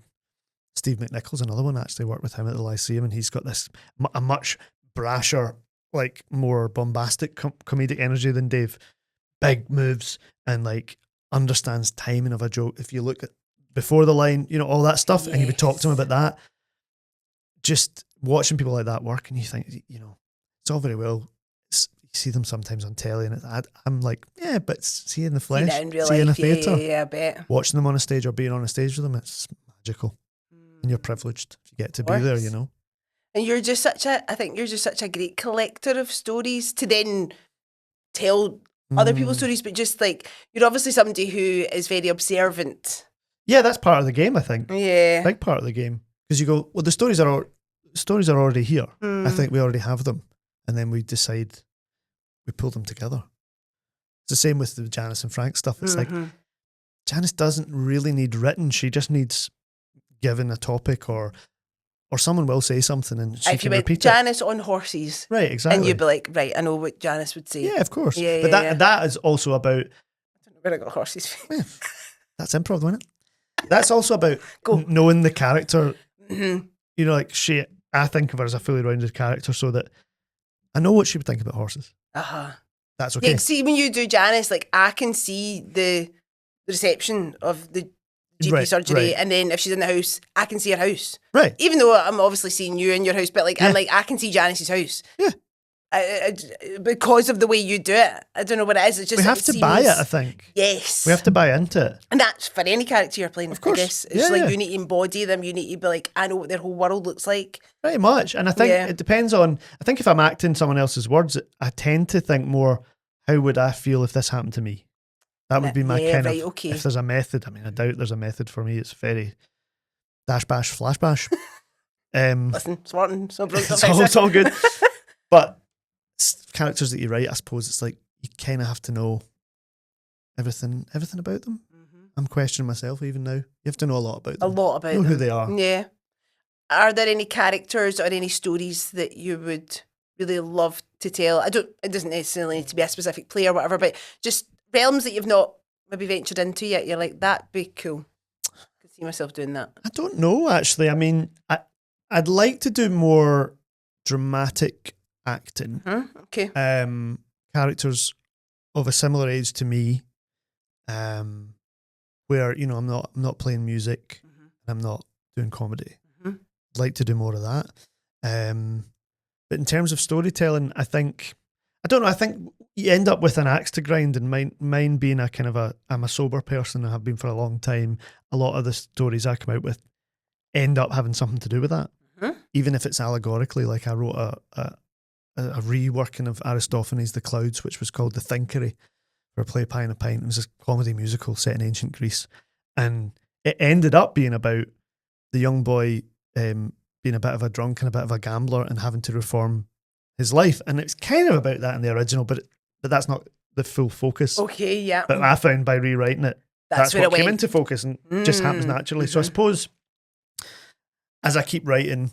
[SPEAKER 2] Steve McNichol's another one. Actually worked with him at the Lyceum, and he's got this a much brasher, like more bombastic comedic energy than Dave. Big moves and like understands timing of a joke. If you look at before the line, all that stuff, and you would talk to him about that. Just watching people like that work, and you think, it's all very well. You see them sometimes on telly, and I'm like, yeah, but see in the flesh, see in a theatre,
[SPEAKER 1] yeah, I bet.
[SPEAKER 2] Watching them on a stage or being on a stage with them, it's magical. And you're privileged if you get to be there,
[SPEAKER 1] And you're just such a great collector of stories to then tell other people's stories, but just like, you're obviously somebody who is very observant.
[SPEAKER 2] Yeah, that's part of the game, I think.
[SPEAKER 1] Yeah.
[SPEAKER 2] Big part of the game. Because you go, well, the stories are already here. I think we already have them. And then we decide, we pull them together. It's the same with the Janice and Frank stuff. It's like, Janice doesn't really need written. She just needs given a topic or someone will say something and she can repeat
[SPEAKER 1] Janice on horses.
[SPEAKER 2] Right, exactly.
[SPEAKER 1] And you'd be like, right, I know what Janice would say.
[SPEAKER 2] Yeah, of course.
[SPEAKER 1] Yeah,
[SPEAKER 2] but that is also about...
[SPEAKER 1] I don't know where I got horses.
[SPEAKER 2] Yeah, that's improv, isn't it? That's also about knowing the character. Like I think of her as a fully rounded character so that I know what she would think about horses. That's okay.
[SPEAKER 1] Yeah, see, when you do Janice, like I can see the reception of the GP surgery, and then if she's in the house, I can see her house. Right. Even though I'm obviously seeing you in your house, but like I can see Janice's house. Yeah. Because of the way you do it. I don't know what it is. It's just
[SPEAKER 2] we have to buy it, I think.
[SPEAKER 1] Yes.
[SPEAKER 2] We have to buy into it.
[SPEAKER 1] And that's for any character you're playing,
[SPEAKER 2] of course.
[SPEAKER 1] I guess. It's you need to embody them. You need to be like, I know what their whole world looks like.
[SPEAKER 2] Very much. And I think it depends on, I think if I'm acting someone else's words, I tend to think more, how would I feel if this happened to me? That would be my kind of, if there's a method, I mean, I doubt there's a method for me. It's very dash, bash, flash, bash.
[SPEAKER 1] Listen, smarting.
[SPEAKER 2] It's all good. But characters that you write, I suppose it's like, you kind of have to know everything about them. I'm questioning myself even now. You have to know a lot about them.
[SPEAKER 1] A lot about
[SPEAKER 2] know
[SPEAKER 1] them.
[SPEAKER 2] who they are.
[SPEAKER 1] Yeah. Are there any characters or any stories that you would really love to tell? It doesn't necessarily need to be a specific play or whatever, but just realms that you've not maybe ventured into yet. You're like, that'd be cool. I could see myself doing that.
[SPEAKER 2] I don't know, actually. I mean, I'd like to do more dramatic acting.
[SPEAKER 1] Okay.
[SPEAKER 2] Characters of a similar age to me, where, you know, I'm not playing music, I'm not doing comedy. I'd like to do more of that. But in terms of storytelling, I think you end up with an axe to grind, and mine being I'm a sober person and have been for a long time. A lot of the stories I come out with end up having something to do with that, even if it's allegorically. Like I wrote a reworking of Aristophanes' The Clouds, which was called The Thinkery, for a play Pie in a Pint. It was a comedy musical set in ancient Greece, and it ended up being about the young boy being a bit of a drunk and a bit of a gambler and having to reform his life. And it's kind of about that in the original, but that's not the full focus.
[SPEAKER 1] Okay, yeah.
[SPEAKER 2] But I found by rewriting it, that's what came into focus, and just happens naturally. So I suppose as I keep writing,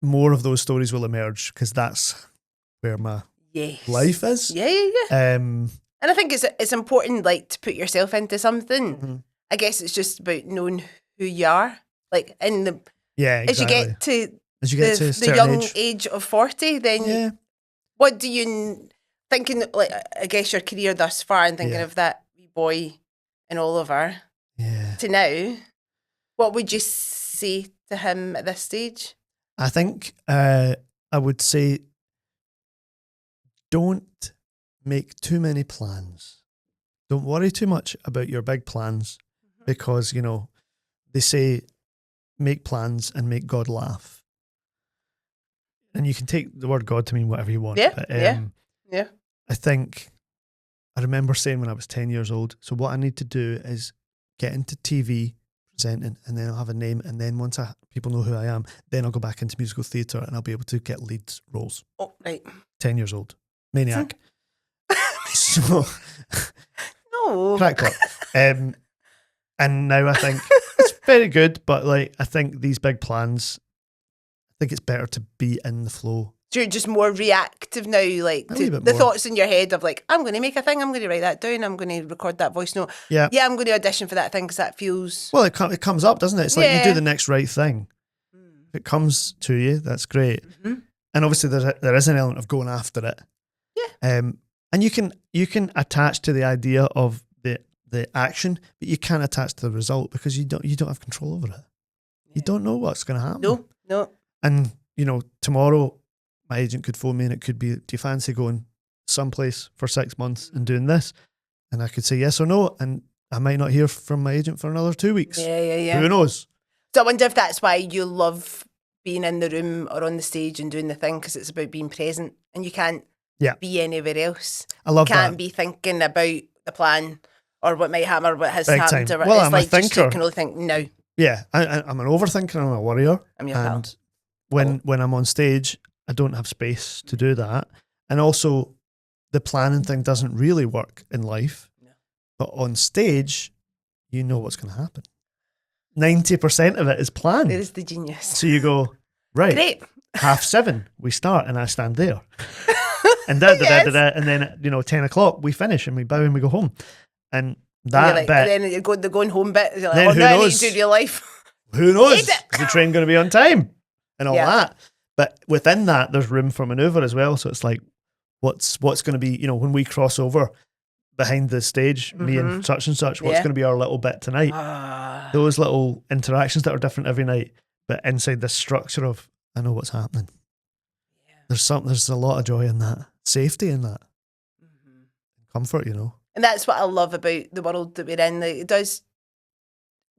[SPEAKER 2] more of those stories will emerge, because that's where my life is.
[SPEAKER 1] Yeah. And I think it's important, like, to put yourself into something. I guess it's just about knowing who you are, like in the As you get to the young age of 40, then what do you thinking? Like, I guess your career thus far, and thinking of that wee boy in Oliver to now, what would you say to him at this stage?
[SPEAKER 2] I think I would say, don't make too many plans. Don't worry too much about your big plans, because, you know, they say make plans and make God laugh. And you can take the word God to mean whatever you want. But, I think I remember saying when I was 10 years old, so what I need to do is get into TV presenting, and then I'll have a name, and then once people know who I am, then I'll go back into musical theatre and I'll be able to get lead roles.
[SPEAKER 1] Oh, right.
[SPEAKER 2] 10 years old. Maniac. So
[SPEAKER 1] no.
[SPEAKER 2] Crackpot. And now I think it's very good, but like, I think these big plans, I think it's better to be in the flow.
[SPEAKER 1] So you're just more reactive now, like to the thoughts in your head of like, I'm going to make a thing, I'm going to write that down, I'm going to record that voice note. Yeah, I'm going to audition for that thing because that feels...
[SPEAKER 2] Well, it comes up, doesn't it? It's like you do the next right thing. If it comes to you, that's great. And obviously there is an element of going after it. Yeah. And you can attach to the idea of the action, but you can't attach to the result, because you don't have control over it. You don't know what's going to happen.
[SPEAKER 1] No.
[SPEAKER 2] And, you know, tomorrow my agent could phone me and it could be, do you fancy going someplace for 6 months and doing this? And I could say yes or no, and I might not hear from my agent for another 2 weeks. Yeah. Who knows?
[SPEAKER 1] So I wonder if that's why you love being in the room or on the stage and doing the thing, because it's about being present, and you can't be anywhere else.
[SPEAKER 2] I love that.
[SPEAKER 1] You can't be thinking about the plan or what might happen or what has happened. Or
[SPEAKER 2] well,
[SPEAKER 1] it's
[SPEAKER 2] I'm
[SPEAKER 1] like
[SPEAKER 2] a thinker.
[SPEAKER 1] Just you can only think now.
[SPEAKER 2] Yeah, I'm an overthinker, I'm a worrier.
[SPEAKER 1] I'm your
[SPEAKER 2] and
[SPEAKER 1] pal.
[SPEAKER 2] When I'm on stage, I don't have space to do that. And also, the planning thing doesn't really work in life. No. But on stage, you know what's going to happen. 90% of it is planned.
[SPEAKER 1] It is the genius.
[SPEAKER 2] So you go, right,
[SPEAKER 1] great.
[SPEAKER 2] 7:30 we start, and I stand there. And and then, you know, 10 o'clock we finish and we bow and we go home. And that bit.
[SPEAKER 1] And then the going home bit, you're like,
[SPEAKER 2] then who
[SPEAKER 1] now
[SPEAKER 2] knows?
[SPEAKER 1] I need to do your life.
[SPEAKER 2] Who knows? Is the train going to be on time? And all that. But within that, there's room for manoeuvre as well. So it's like, what's going to be, you know, when we cross over behind the stage, me and such, what's going to be our little bit tonight? Those little interactions that are different every night, but inside this structure of, I know what's happening. Yeah. There's a lot of joy in that. Safety in that. Comfort, you know.
[SPEAKER 1] And that's what I love about the world that we're in. Like, it does,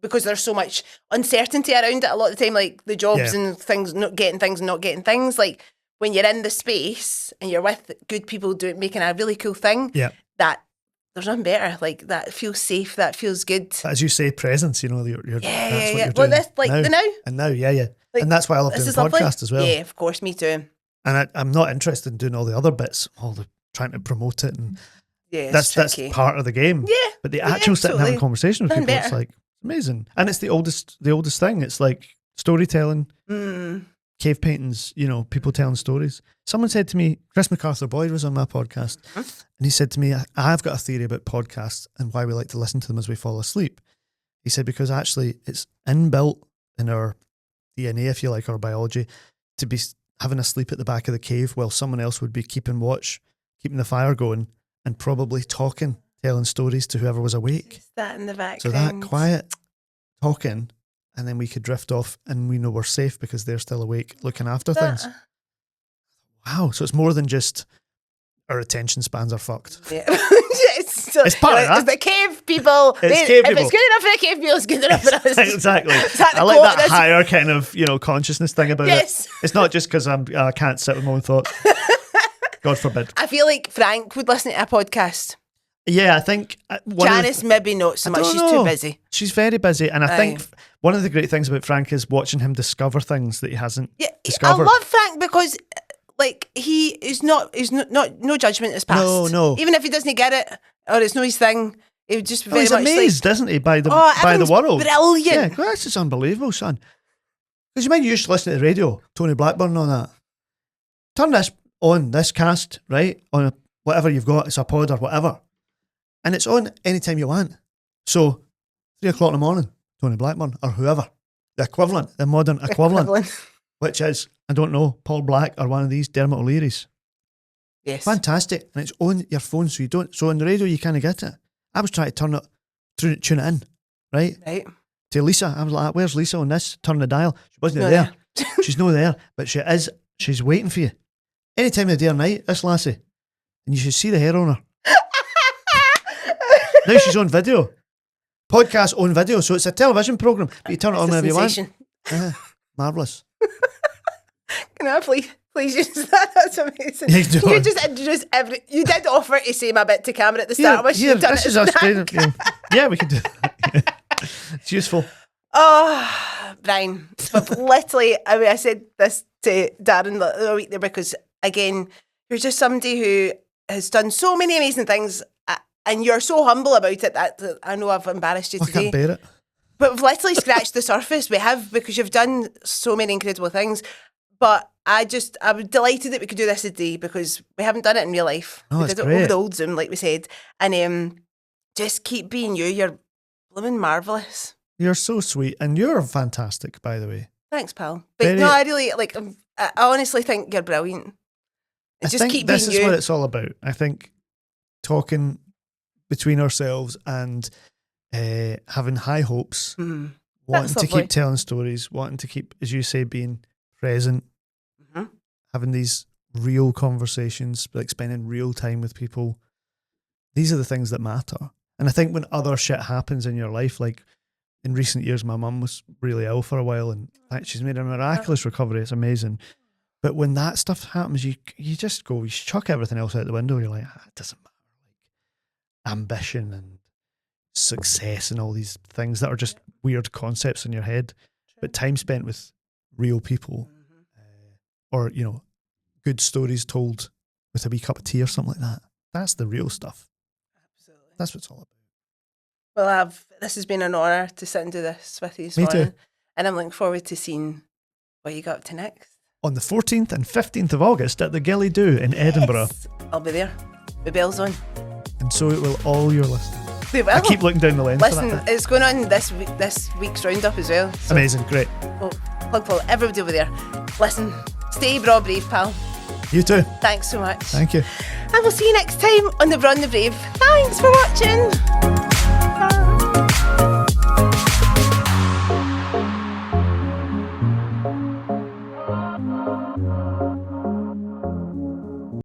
[SPEAKER 1] because there's so much uncertainty around it a lot of the time, like the jobs and things, not getting things. Like when you're in the space and you're with good people making a really cool thing, that there's nothing better. Like that feels safe, that feels good.
[SPEAKER 2] As you say, presence, you know, that's what you're doing.
[SPEAKER 1] Well, this, like
[SPEAKER 2] now.
[SPEAKER 1] The now.
[SPEAKER 2] And now, Like, and that's why I love doing the podcast as well.
[SPEAKER 1] Yeah, of course, me too.
[SPEAKER 2] And I'm not interested in doing all the other bits, trying to promote it and
[SPEAKER 1] Yeah,
[SPEAKER 2] that's part of the game.
[SPEAKER 1] Yeah.
[SPEAKER 2] But the actual sitting and having a conversation with
[SPEAKER 1] Nothing
[SPEAKER 2] people, it's
[SPEAKER 1] better.
[SPEAKER 2] like amazing. And it's the oldest thing. It's like storytelling, cave paintings, people telling stories. Someone said to me, Chris MacArthur Boyd was on my podcast, and he said to me, I've got a theory about podcasts and why we like to listen to them as we fall asleep. He said, because actually it's inbuilt in our DNA, if you like, our biology, to be having a sleep at the back of the cave while someone else would be keeping watch, keeping the fire going, and probably talking, telling stories to whoever was awake.
[SPEAKER 1] Just that in the background.
[SPEAKER 2] So that quiet talking, and then we could drift off and we know we're safe because they're still awake looking after things. Wow. So it's more than just our attention spans are fucked.
[SPEAKER 1] Yeah.
[SPEAKER 2] It's part of that.
[SPEAKER 1] It's the cave people.
[SPEAKER 2] It's cave
[SPEAKER 1] if
[SPEAKER 2] people.
[SPEAKER 1] it's good enough for the cave people, it's good enough for us.
[SPEAKER 2] Exactly.
[SPEAKER 1] I
[SPEAKER 2] like that higher kind of, consciousness thing about
[SPEAKER 1] Yes.
[SPEAKER 2] it. It's not just because I can't sit with my own thoughts. God forbid.
[SPEAKER 1] I feel like Frank would listen to a podcast.
[SPEAKER 2] Yeah, I think
[SPEAKER 1] Janice maybe not so much. She's too busy.
[SPEAKER 2] She's very busy, and I think one of the great things about Frank is watching him discover things that he hasn't discovered.
[SPEAKER 1] I love Frank because, like, he is not. He's not. No judgment is passed.
[SPEAKER 2] No.
[SPEAKER 1] Even if he doesn't get it or it's not his thing, he would just be very
[SPEAKER 2] he's
[SPEAKER 1] much
[SPEAKER 2] amazed,
[SPEAKER 1] like,
[SPEAKER 2] isn't he, by the
[SPEAKER 1] everything's
[SPEAKER 2] world?
[SPEAKER 1] Brilliant.
[SPEAKER 2] Yeah, well, this is unbelievable, son. Because you used to listen to the radio, Tony Blackburn and all that. Turn this on, this cast, right, on whatever you've got, it's a pod or whatever. And it's on anytime you want. So, 3 o'clock in the morning, Tony Blackburn or whoever, the equivalent, the modern equivalent, which is, I don't know, Paul Black or one of these Dermot O'Leary's.
[SPEAKER 1] Yes.
[SPEAKER 2] Fantastic. And it's on your phone, so you don't. So on the radio, you kind of get it. I was trying to tune it in, right?
[SPEAKER 1] Right.
[SPEAKER 2] To Lisa, I was like, where's Lisa on this? Turn the dial. She wasn't there. She's not there, but she is. She's waiting for you. Any time of the day or night, this lassie. And you should see the hair on her. Now she's on video. Podcast on video. So it's a television programme, but you turn it on whenever you want. Marvellous.
[SPEAKER 1] Can I please use that? That's amazing. You just introduce you did offer to say my bit to camera at the start.
[SPEAKER 2] This is us. Yeah, we could do that. It's useful.
[SPEAKER 1] Oh, Brian. But literally, I said this to Darren the week there because, again, you're just somebody who has done so many amazing things and you're so humble about it that I know I've embarrassed you today.
[SPEAKER 2] I can't bear it.
[SPEAKER 1] But we've literally scratched the surface. We have, because you've done so many incredible things. But I was delighted that we could do this today because we haven't done it in real life.
[SPEAKER 2] Oh,
[SPEAKER 1] we did it over the old Zoom, like we said. And just keep being you. You're blooming marvellous.
[SPEAKER 2] You're so sweet. And you're fantastic, by the way.
[SPEAKER 1] Thanks, pal. But no, I really, I honestly think you're brilliant.
[SPEAKER 2] I think
[SPEAKER 1] keep
[SPEAKER 2] this
[SPEAKER 1] being
[SPEAKER 2] is
[SPEAKER 1] you.
[SPEAKER 2] what it's all about. I think talking between ourselves and having high hopes, wanting to keep telling stories, wanting to keep, as you say, being present, having these real conversations, like spending real time with people. These are the things that matter. And I think when other shit happens in your life, like in recent years, my mum was really ill for a while and she's made a miraculous recovery. It's amazing. But when that stuff happens, you just go, you chuck everything else out the window. You're like, it doesn't matter. Like ambition and success and all these things that are just weird concepts in your head. But time spent with real people or, good stories told with a wee cup of tea or something like that. That's the real stuff. Absolutely. That's what it's all about.
[SPEAKER 1] Well, this has been an honour to sit and do this with you this morning. Too. And I'm looking forward to seeing what you got up to next.
[SPEAKER 2] On the 14th and 15th of August at the Gilly Do in Edinburgh.
[SPEAKER 1] I'll be there. The bell's on.
[SPEAKER 2] And so it will all your listeners.
[SPEAKER 1] They will.
[SPEAKER 2] I keep looking down the lens.
[SPEAKER 1] Listen, it's going on this week's roundup as well. So.
[SPEAKER 2] Amazing, great.
[SPEAKER 1] Oh, plug full. Everybody over there. Listen, stay Braw brave, pal.
[SPEAKER 2] You too.
[SPEAKER 1] Thanks so much.
[SPEAKER 2] Thank you.
[SPEAKER 1] And we'll see you next time on the Braw and the Brave. Thanks for watching.